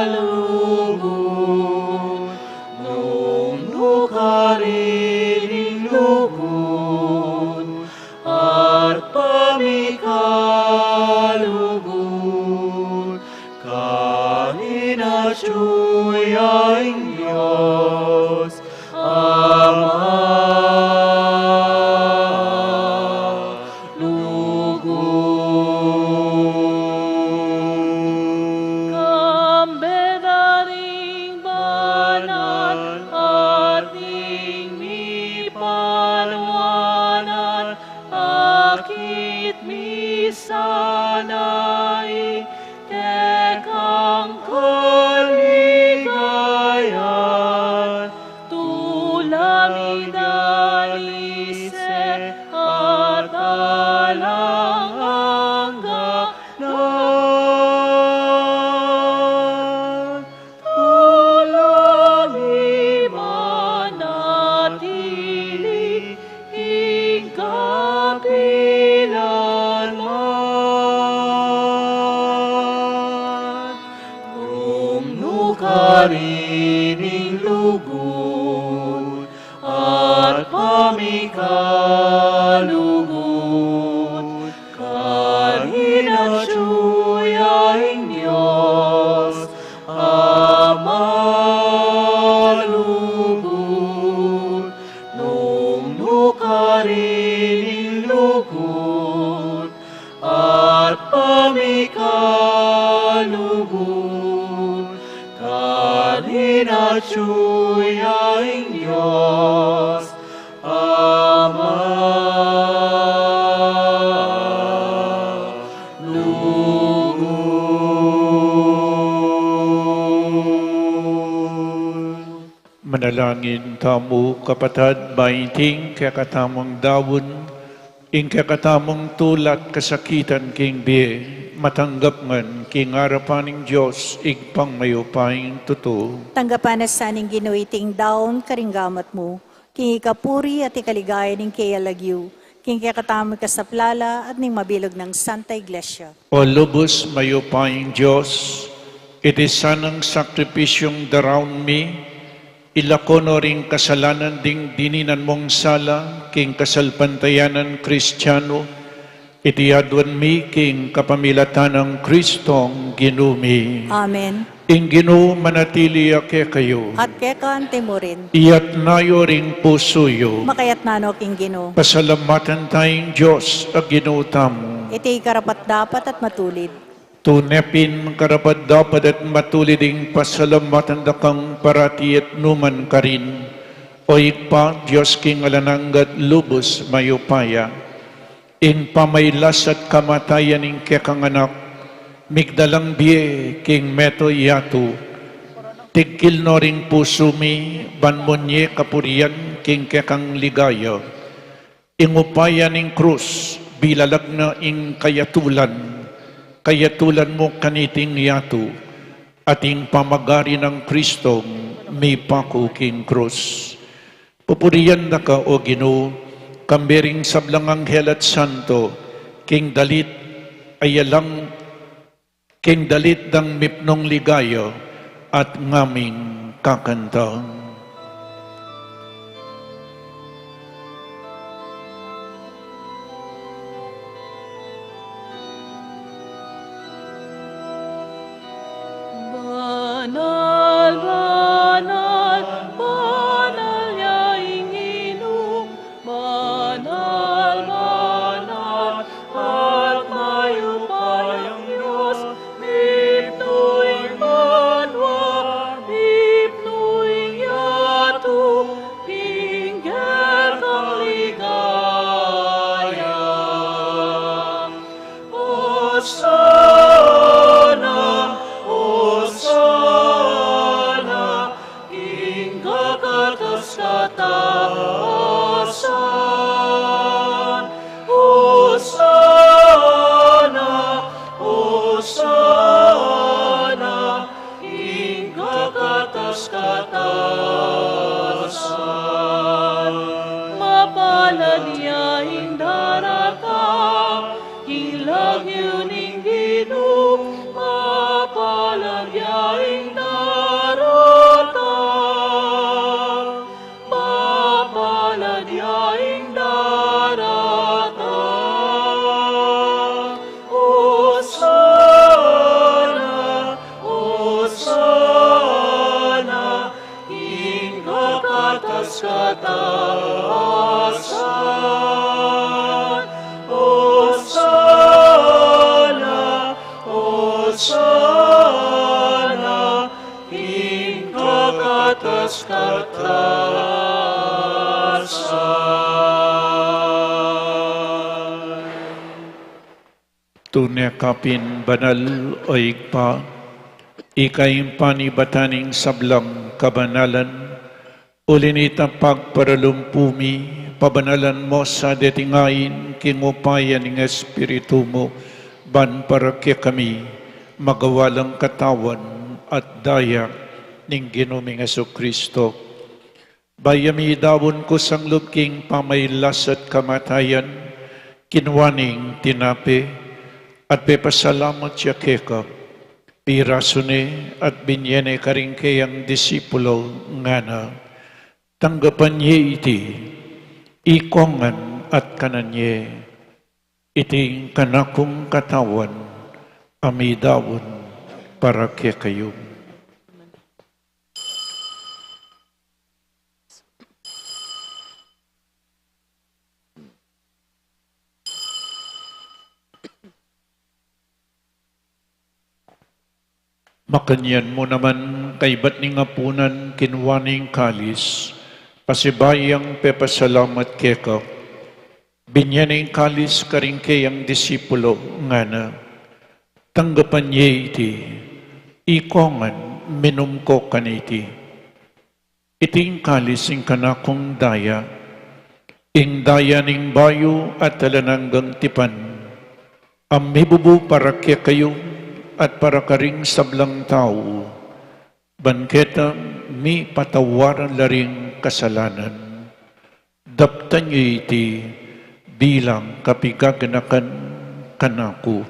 lugod. Nung nukarining lugod at pamikalugod, kahinatsuyaing Diyos, Ama lugod. Kambedaring banan, ating mipanwanan, akit misanay, tekang kaligayan, tulamidalise at alangangganan. Tulami manatili, ing kapilanman. Nung nukarining lugod at pamikalugod, kahinatsuyaing Diyos, Ama lugod. Nung nukarining lugod at pamikalugod, kahinatsuyaing Diyos, Ama lugod. Manalangin tamo, kapatad, maiting kakatamang dawon, ing kakatamang tulat kasakitan king biye, matanggap ngan king arapaning Diyos, igpang mayupaing tuto. Tanggapan na saning ginuiting daon karinggamat mo, king ikapuri at ikaligaya ning kayalagyu, king kakatamo ka sa plala at ning mabilog ng Santa Iglesia. O lubos mayupaing Diyos, iti sanang sakripisyong daraon mi, ilakono ring kasalanan ding dininan mong sala, king kasalpantayanan Kristiyano, iti adwan mi king kapamilatan ng Kristong ginumi. Amen. ing Ginoo manatili ake kayo. At kekante mo rin. Iyat nayo ring pusuyo. Makayat nano king Ginoo. Pasalamatan tayong Diyos ag Ginoo tamo. Iti karapat dapat at matulid. Tunepin karapat dapat at matuliding pasalamatan dakang parati at numan karin. O ikpa Diyos king alananggat lubos mayupaya. In pamaylas at kamatayan ing kekang anak. Migdalang biye king meto yatu. Tigkil no ring pusumi banmonye kapurian king kekang ligaya. Ingupayan ing krus bilalag na ing kayatulan. Kayatulan mo kaniting yatu, ating pamagari ng Kristo, may paku king krus. Pupuriyan na ka, O Ginoo, kambering sablang anghel at santo, king dalit ayalang, king dalit dang mipnong ligayo, at ngaming kakantang. Banal, banal, banal yaing Ginoo, banal, banal, at mayupayang Diyos, bipnuing banwa, bipnuing yatu, pinggir kang ligaya. Osana, Osana, ing kakataskatasan. Osana, Osana, ing kakataskatasan. Mapalad niya ing darata, ilag yun ing Ginoo, mapalad niya ing darata. Mapalad niya ing darata. Osana, Osana, ing kakataskatasan. Osana, Osana, ing kakataskatasan. Tunekapin banal o igpa, ikay panibataning sablang kabanalan, ulinita pagparalumpumi, pabanalan mo sa detingain, kingupayan ng Espiritu mo, ban para kami, magawalang katawan at daya ng Ginoong Jesucristo. Bayami dawon ko sang lubking pamaylas at kamatayan, kinwaning tinapi, at pepasalamat siya keka, pirasune at binyene karingkayang disipulo nga na, tanggapan niya iti, ikongan at kananye, iting kanakong katawan, amidawon para kaya kayo. Makanyan mo naman kay ba't ni ngapunan kinwaning kalis, pasibayang pepasalamat keka, binyaning kalis karingkayang disipulo nga na, tanggapan niya iti, ikongan minum ko kaniti. Iting kalis ing kanakong daya, ing daya ning bayo at talananggang tipan, ang mibubu para kaya kayo, at para karing sablang tao, banketa mi patawaran laring kasalanan. Daptan niyo iti bilang kapigaganakan kanako.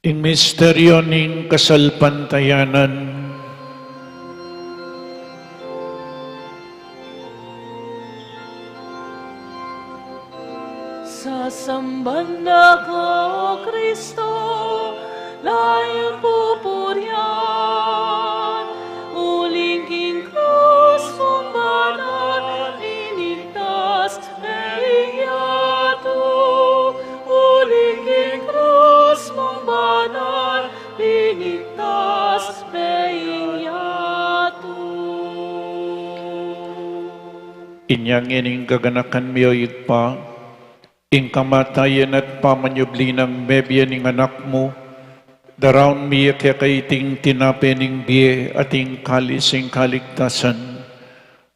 Ing misteryo ning kasalpantayanan, Sasamban na ka, O Kristo, layong pupuryan. Uling king krus mong banal, inintas iyato. Uling king krus mong banal, inintas iyato. Inyang ining gaganakan miyo pa, ing kamatayan at pamanyubli ng bebya ning anak mo, daraon miya kaya kaiting tinapening biye ating kalising kaligtasan.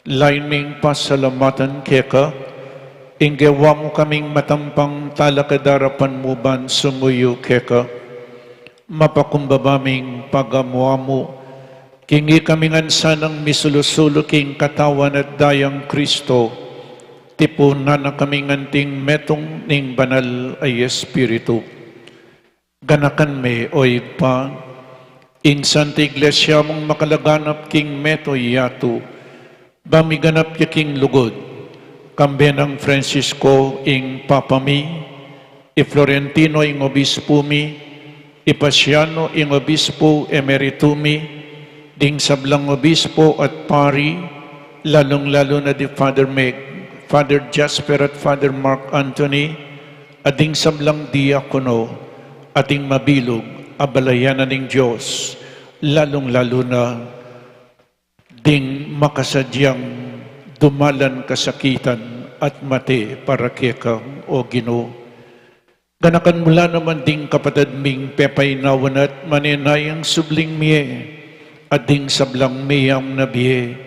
Lain ming pasalamatan kaya ka, ing gawa mo kaming matampang talakadarapan mo ban sumuyo kaya ka. Mapakumbabaming pagamuha mo, kingi kaming ansanang misulusulo king katawan at dayang Kristo, tipunan na kaming anting metong ning banal ay Espiritu. Ganakan me oy pa, ing Santa Iglesia mong makalaganap king meto yato, bamiganap ya king lugod, kambe ng Francisco ing Papa mi, i Florentino ing Obispo mi, i Pasiano ing Obispo Emeritumi, ding sablang Obispo at Pari, lalong-lalo na di Father Meg, Father Jasper at Father Mark Anthony, ading sablang diakono, ating mabilog, abalayanan ng Diyos, lalong-lalo na ding makasadyang dumalan kasakitan at mati para kekang o Ginoo. Ganakan mula naman ding kapatid ming pepay nawan at maninayang subling miye, ading sablang miyang nabiye.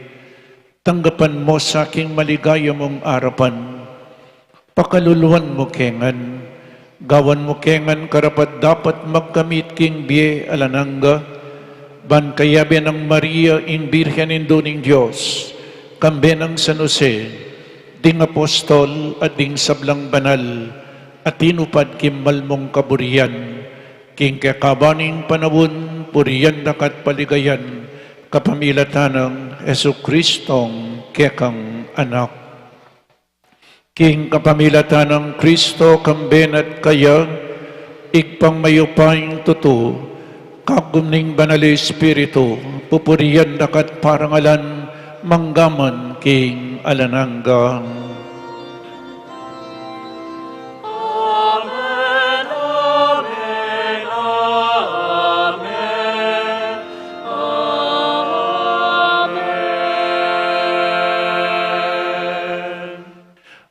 Tanggapan mo sa aking maligaya mong arapan, pakaluluan mo kengan, gawan mo kengan karapat dapat magkamit king biye alananga, ban kayabe ng Maria in Birhen Indoning Diyos, kambe ng San Jose, ding apostol at ding sablang banal, at tinupad kimbal mong kaburian, king kakabaning panawon, puriyan dakat paligayan, kapamilatan ng Jesukristong kekang anak. King kapamilatan ng Kristo kamben at kaya, igpang mayupayang tuto, kagumning banal Espiritu, pupuriyan dakat parangalan, manggaman king alananggang.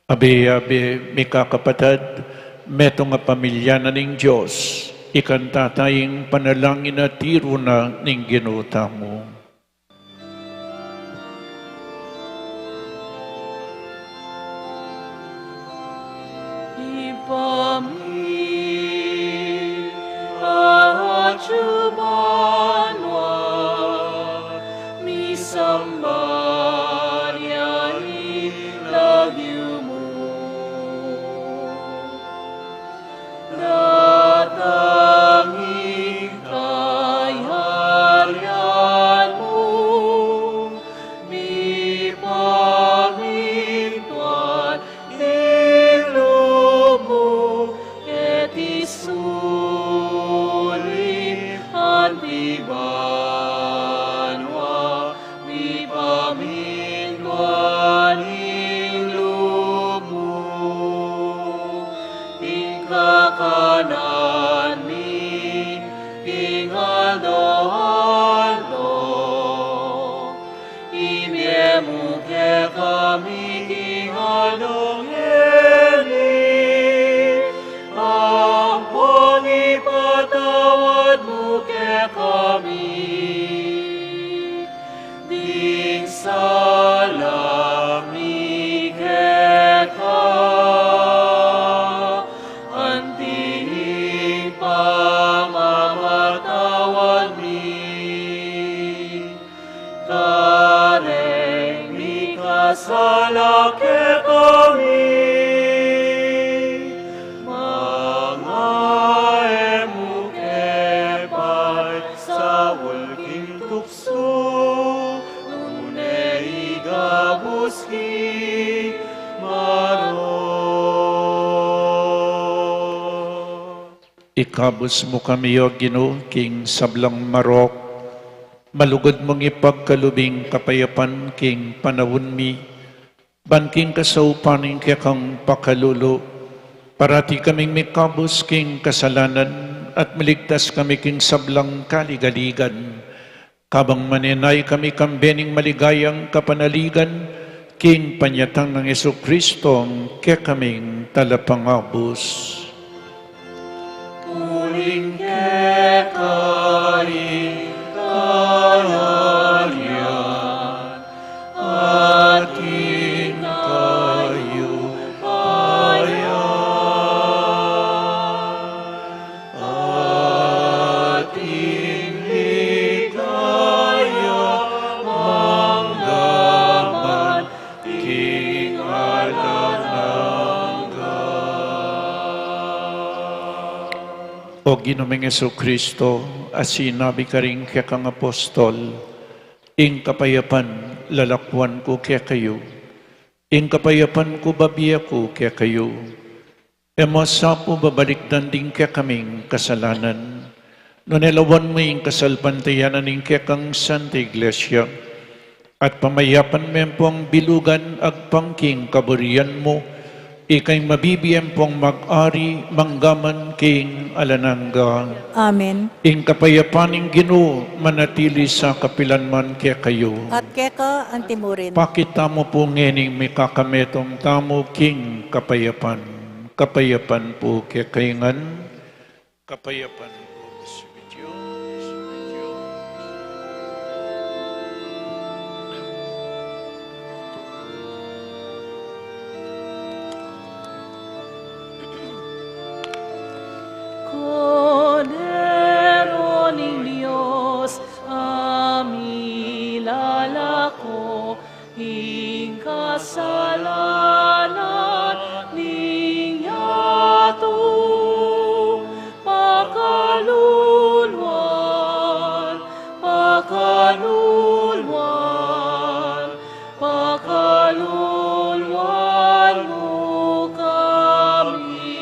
Abi-abi, mika kapatid, metong nga pamilya na ning Diyos, ikanta tayong panalangin na tiro na ning ginuta mo. Ipamil at sumanwa, misamba niya ilagyo mo. Natanging kaharian mo, mi pamintuan ilo mo, et isulit antibanwa, mi pamintuan ilo mo. Kakanan mi king aldo, imiemu ke kami king aldo ngeni, ampun ipatawad mo ke kami, ding salami ke kami. Sala ke kami, mga emu kepay sa walking tukso, nunay gabuski maron. Ikabos mo kami, O Ginoo, king sablang marok, malugod mong ipagkalubing kapayapan king panawon mi, banking kasaupaning kang pakalulo, parati kaming mikabos king kasalanan, at maligtas kami king sablang kaligaligan, kabang maninay kami kambening maligayang kapanaligan, king panyatang ng Jesu-Kristo, kaya kaming talapangabos. Muling kekain kayarian, ating kayo payan, ating ligaya manggaman, king O Ginoong Jesu-Kristo, as sinabi ka rin kaya kang apostol, ing kapayapan lalakwan ko kaya kayo, ing kapayapan ko babiya ko kaya kayo, emasa po babalik danding kaya kaming kasalanan, nunelawan mo ing kasalpantayanan ing kaya kang Santa Iglesia, at pamayapan mo po ang bilugan agpangking kaburian mo, ikay mabibiyem pong mag-ari, manggaman king alanangga. Amen. Ing kapayapaning Ginoo, manatili sa kapilanman kaya kayo. At keka ang timurin. Pakita mo po ngening may kakametong tamo king kapayapan. Kapayapan po kaya kayangan. Kapayapan po sa video. Cordero ni Dios, amilalako, kasalanan ninyato, pakaluluan, pakaluluan, pakaluluan mo kami.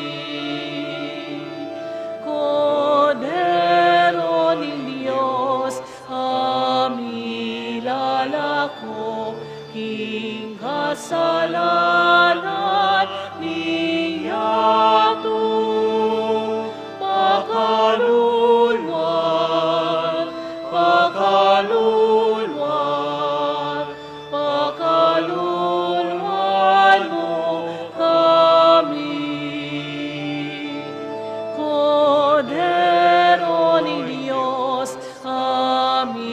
Cordero ni Dios, amilalako, kasalanan niyato, pakaluluan, pakaluluan, pakaluluan mo kami. Cordero ni Dios, amilalako,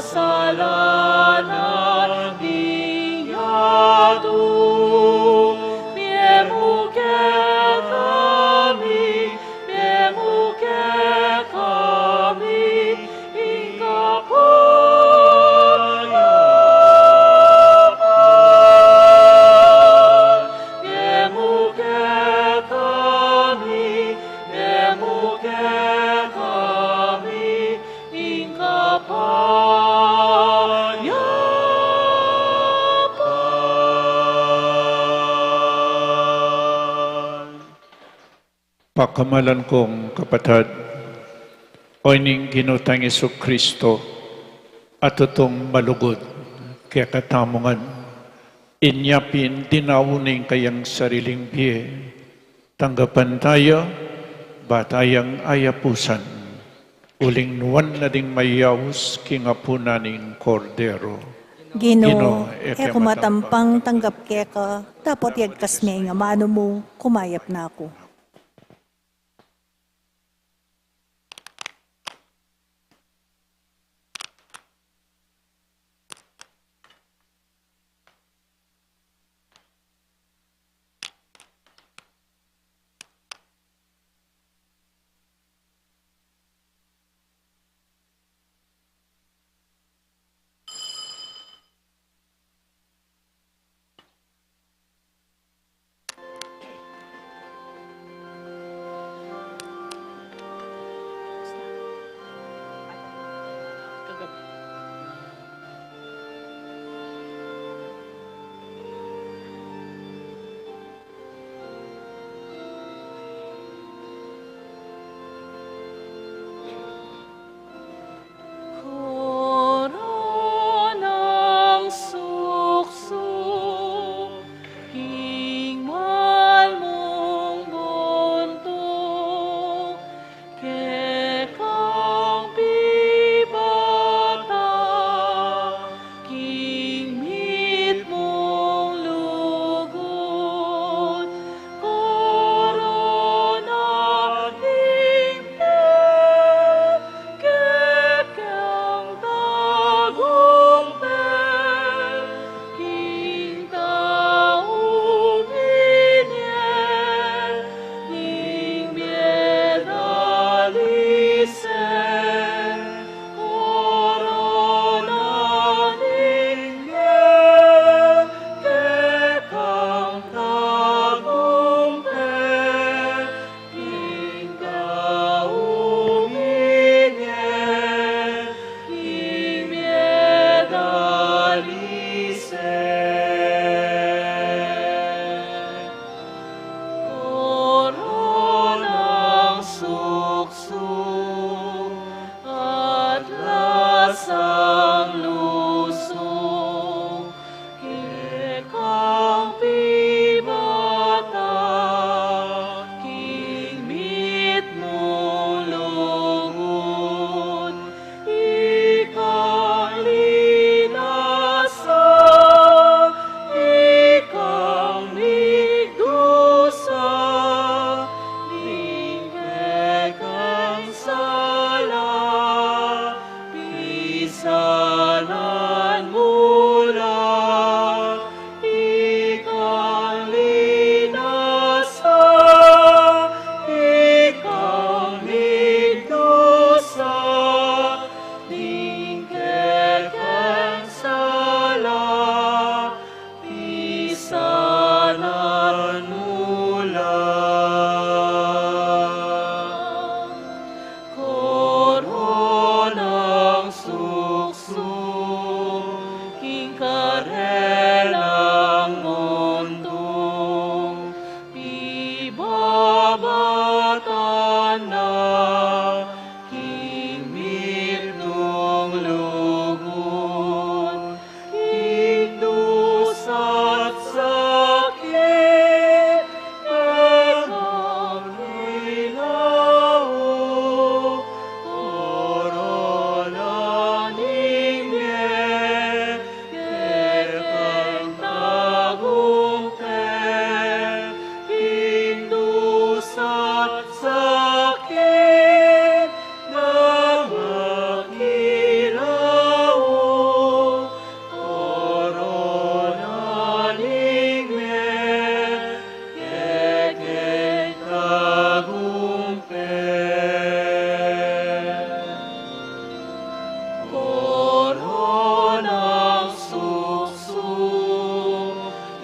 kasalanan niyato, piemuke kami, ingkapayapan, piemuke kami, Pakamalan kong kapatid, o ining ginutang Jesu-Kristo at itong malugod kaya katamungan, inyapin dinawuning kayang sariling biye, tanggapan tayo, batayang ayapusan, uling nuwan na ding mayaws kingapunaning kordero. Ginoo, kumatampang tanggap keka, dapat yagkas niya nga mano mo, kumayap na ako. suksu, king karelang mundo, ibabatan na, king mitong lugon, king dusat sakit, ekang ilaw, korona ninge, ekang tagumpe, king dusat sakit, namakilaw, korona ninge, ekang tagumpe. Koronang suksu,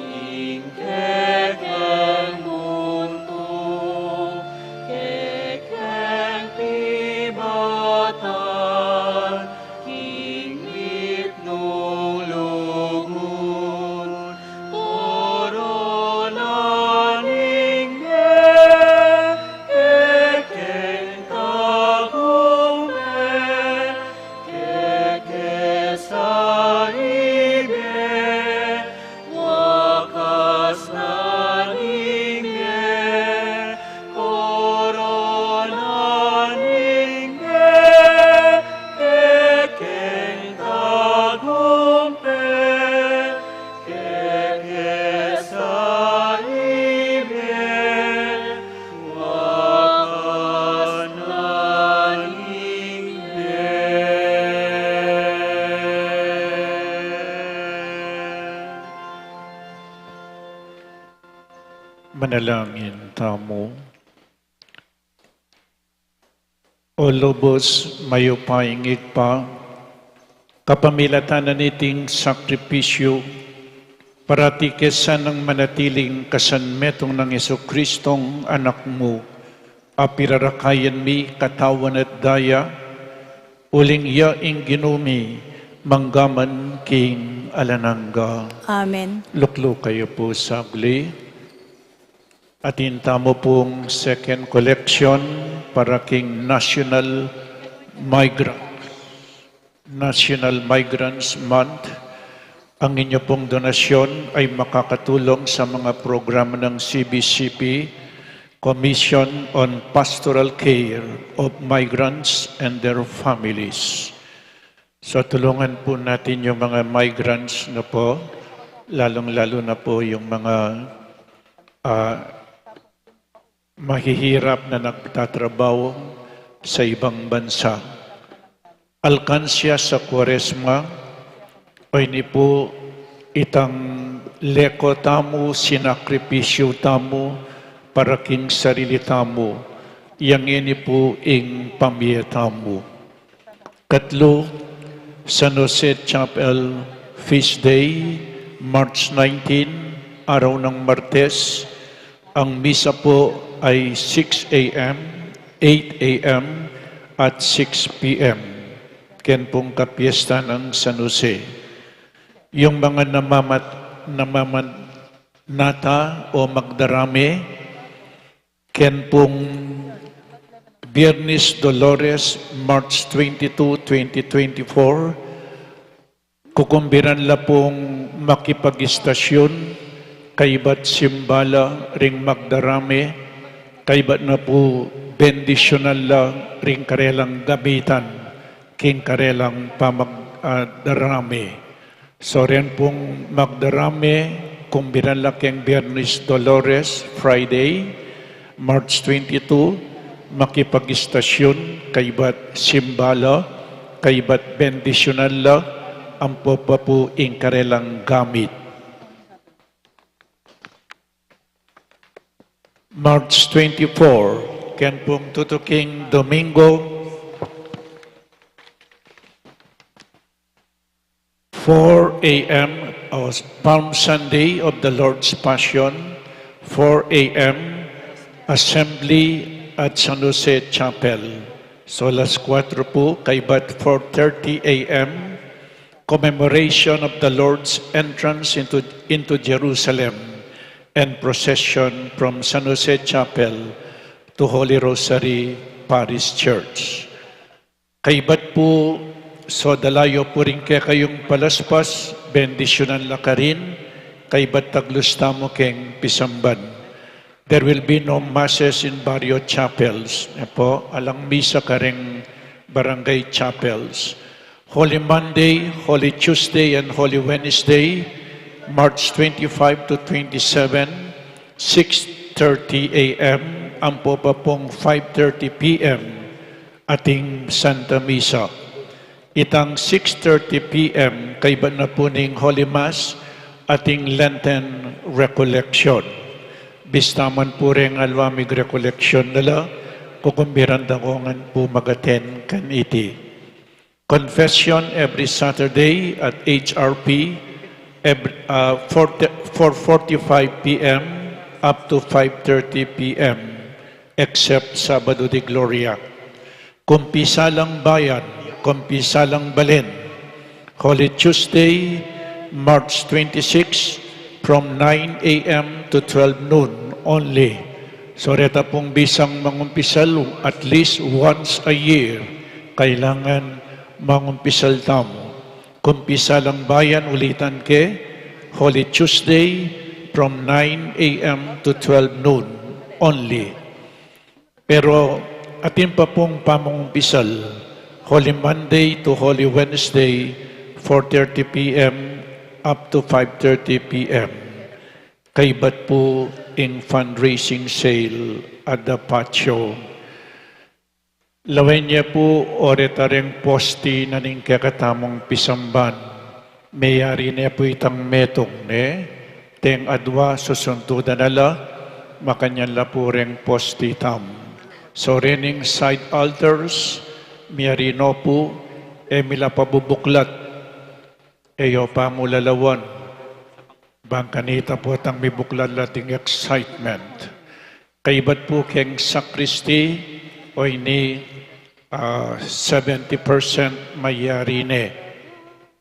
ing kekeng mundo, kekeng pibatan, ing mitnong lugun, korona ninge, kekeng tagumpe, keke sa ibe, wakas na ninge, korona ninge, kekeng tagumpe, keke sa ibe, wakas na ninge. Manalangin tamo. O lubos mayupayingig pa, kapamilatan na niting sakripisyo, parati kesan ng manatiling kasanmetong ng Jesukristong anak mo, apirarakayan mi katawan at daya, uling yaing ginumi, manggaman king alanangga. Amen. Luklo kayo po sagli. Atin tamo pong second collection para king National Migrants Month. Ang inyo pong donasyon ay makakatulong sa mga programa ng CBCP, Commission on Pastoral Care of Migrants and their Families. So tulungan po natin yung mga migrants na po, lalong-lalo na po yung mga mahihirap na nagtatrabaho sa ibang bansa. Alkansya sa Kwaresma, o ini po itang leko tamo, sinakripisyo tamo, para king sarili tamo, yang ini po ing pamilya tamo. Katlo, San Jose Chapel Feast Day, March 19, araw ng Martes. Ang misa po ay 6 a.m., 8 a.m. at 6 p.m. Ken pong kapiesta ng San Jose. Yung mga namamanata o magdarami, ken pong Biyernes Dolores, March 22, 2024, kukumbiran la pong makipag-istasyon, kaibat simbala ring magdarami, kaibat na po bendisyonal la ring karelang gabitan, king karelang pamagdarami. So rin pong magdarami, kumbiran la king Biyernes Dolores, Friday, March 22, makipag-istasyon, kaibat simbala, kaibat bendisyonal la, ang po ing karelang gamit. March 24, ken pong tutuking Domingo, 4 a.m. Palm Sunday of the Lord's Passion, 4 a.m. Assembly at San Jose Chapel. So alas 4 po, kaibat 4:30 a.m. commemoration of the Lord's entrance into Jerusalem and procession from San Jose Chapel to Holy Rosary Parish Church. Kaibat po, so dalayo po rin kayong palaspas, bendisyonan lakarin, kaibat taglusta mo keng pisamban. There will be no masses in barrio chapels. Po, alang misa ka rin barangay chapels. Holy Monday, Holy Tuesday, and Holy Wednesday, March 25 to 27, 6:30 a.m. Ang po pa pong 5:30 p.m. ating Santa Misa. Itang 6:30 p.m. kaiba na po ning Holy Mass ating Lenten Recollection. Bistaman po rin alwamig recollection nila, kukumbiran dakongan po magaten kan iti. Confession every Saturday at HRP, 4:45 p.m. up to 5:30 p.m. except Sabado de Gloria. Kumpisalang Bayan, Kumpisalang Balen, Holy Tuesday, March 26, from 9 a.m. to 12 noon only. So reta pong bisang mangumpisal at least once a year, kailangan mangumpisal tamo. Kumpisalang Bayan ulitan ke, Holy Tuesday from 9 a.m. to 12 noon only. Pero atin pa pong pamangumpisal, Holy Monday to Holy Wednesday, 4:30 p.m. up to 5:30 p.m. Kaibat po in fundraising sale at the patio. Lawen niya po oretareng posti na ning kakatamong pisamban. Mayari niya po itang metong teng adwa susuntudan nala, makanyan la po ring posti tam. So rening side altars, mayari no po, mila pabubuklat, eyo pa mulalawan. Bangkanita po tang may buklat lating excitement. Kaibat po keng sakristi, o ini 70% mayari ne.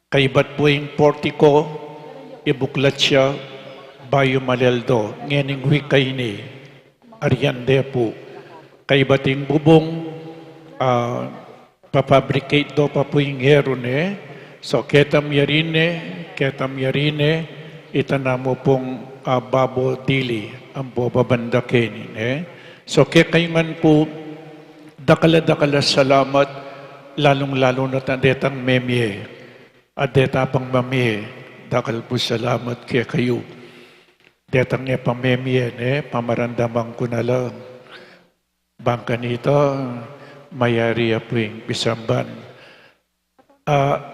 Kaibat po yung portico, ibuklat siya, bayo maleldo, ngening wikay ni, aryande po. Kaibat yung bubong, papabricate do pa po yung hero ne. So ketam yarine, itanamo pong babo dili, ang bobabandakin. So kayman po, dakala salamat, lalong-lalo na tandetang memye, at detapang mamye, dakal po salamat kaya kayo. Detang niya pang memye, pamarandamang ko na lang. Bangka nito, mayari po yung pisamban.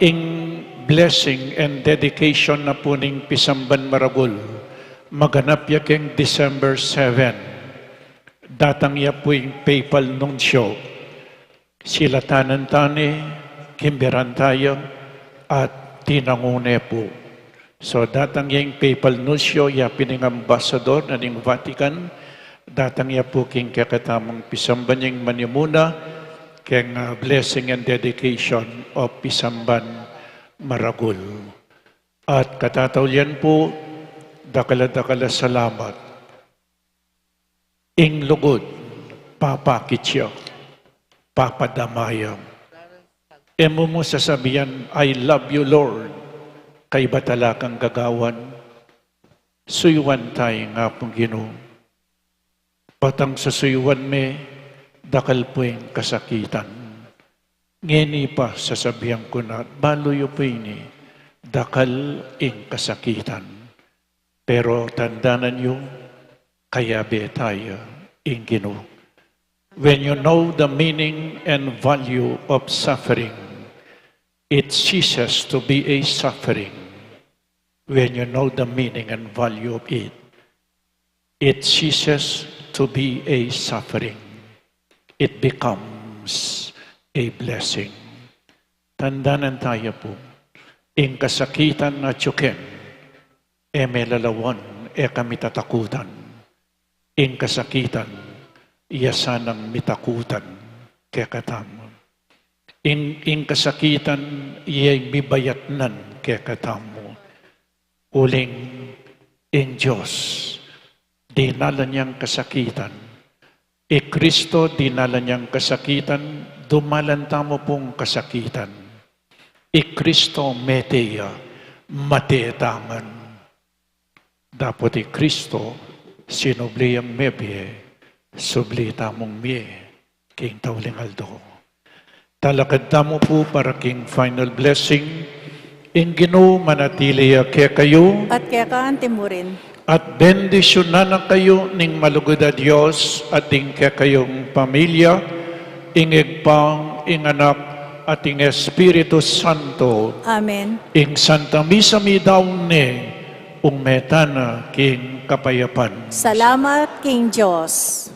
In blessing and dedication na po ning pisamban maragul, maganap ya keng December 7. Datang ya po yung PayPal nuncio. Sila tanan-tani, kimberan tayo, at tinangune po. So datang yung PayPal nuncio, ya pining ambassador na ning Vatican, datang ya po king kakatamang pisamban yung manimuna, keng blessing and dedication of pisamban maragul. At katatawlian po, dakala salamat. Ing lugod, papakityo, papadamayam. Emo mo sasabihan, I love you, Lord. Kay batala kang gagawan. Suyuan tayo nga pong Ginoo. Patang sa suyuan me, dakal po yung kasakitan. Ngeni pa sasabihan ko na, baloyo po ini, dakal yung kasakitan. Pero tandanan nyo, kaya be tayo in Ginoo. When you know the meaning and value of suffering, it ceases to be a suffering. When you know the meaning and value of it, it ceases to be a suffering. It becomes a blessing. Tandaanan tayo po, in kasakitan na tsuken, may lalawan, kami tatakutan. In kasakitan, iyasan ang mitakutan kaya katamon. in kasakitan iyay mibayatnan kaya katamo. Uling in Diyos, dinala niyang kasakitan. Kristo dinala niyang kasakitan, dumalanta mo pong kasakitan. Kristo meteya, matetangan. Dapat Kristo, sinubli ang mebye, subli tamong mie, king tauling aldo. Talakad tamo po para king final blessing, in Ginoo manatili kaya kayo, At kaya kaante mo rin. at bendisyonan na kayo ning malugod a Diyos at ing kaya kayong pamilya, ingig pang, ing anak, at ing Espiritu Santo, Amen. ing Santa Misa mi daw ni, ung metana king kapayapan. Salamat, King Diyos.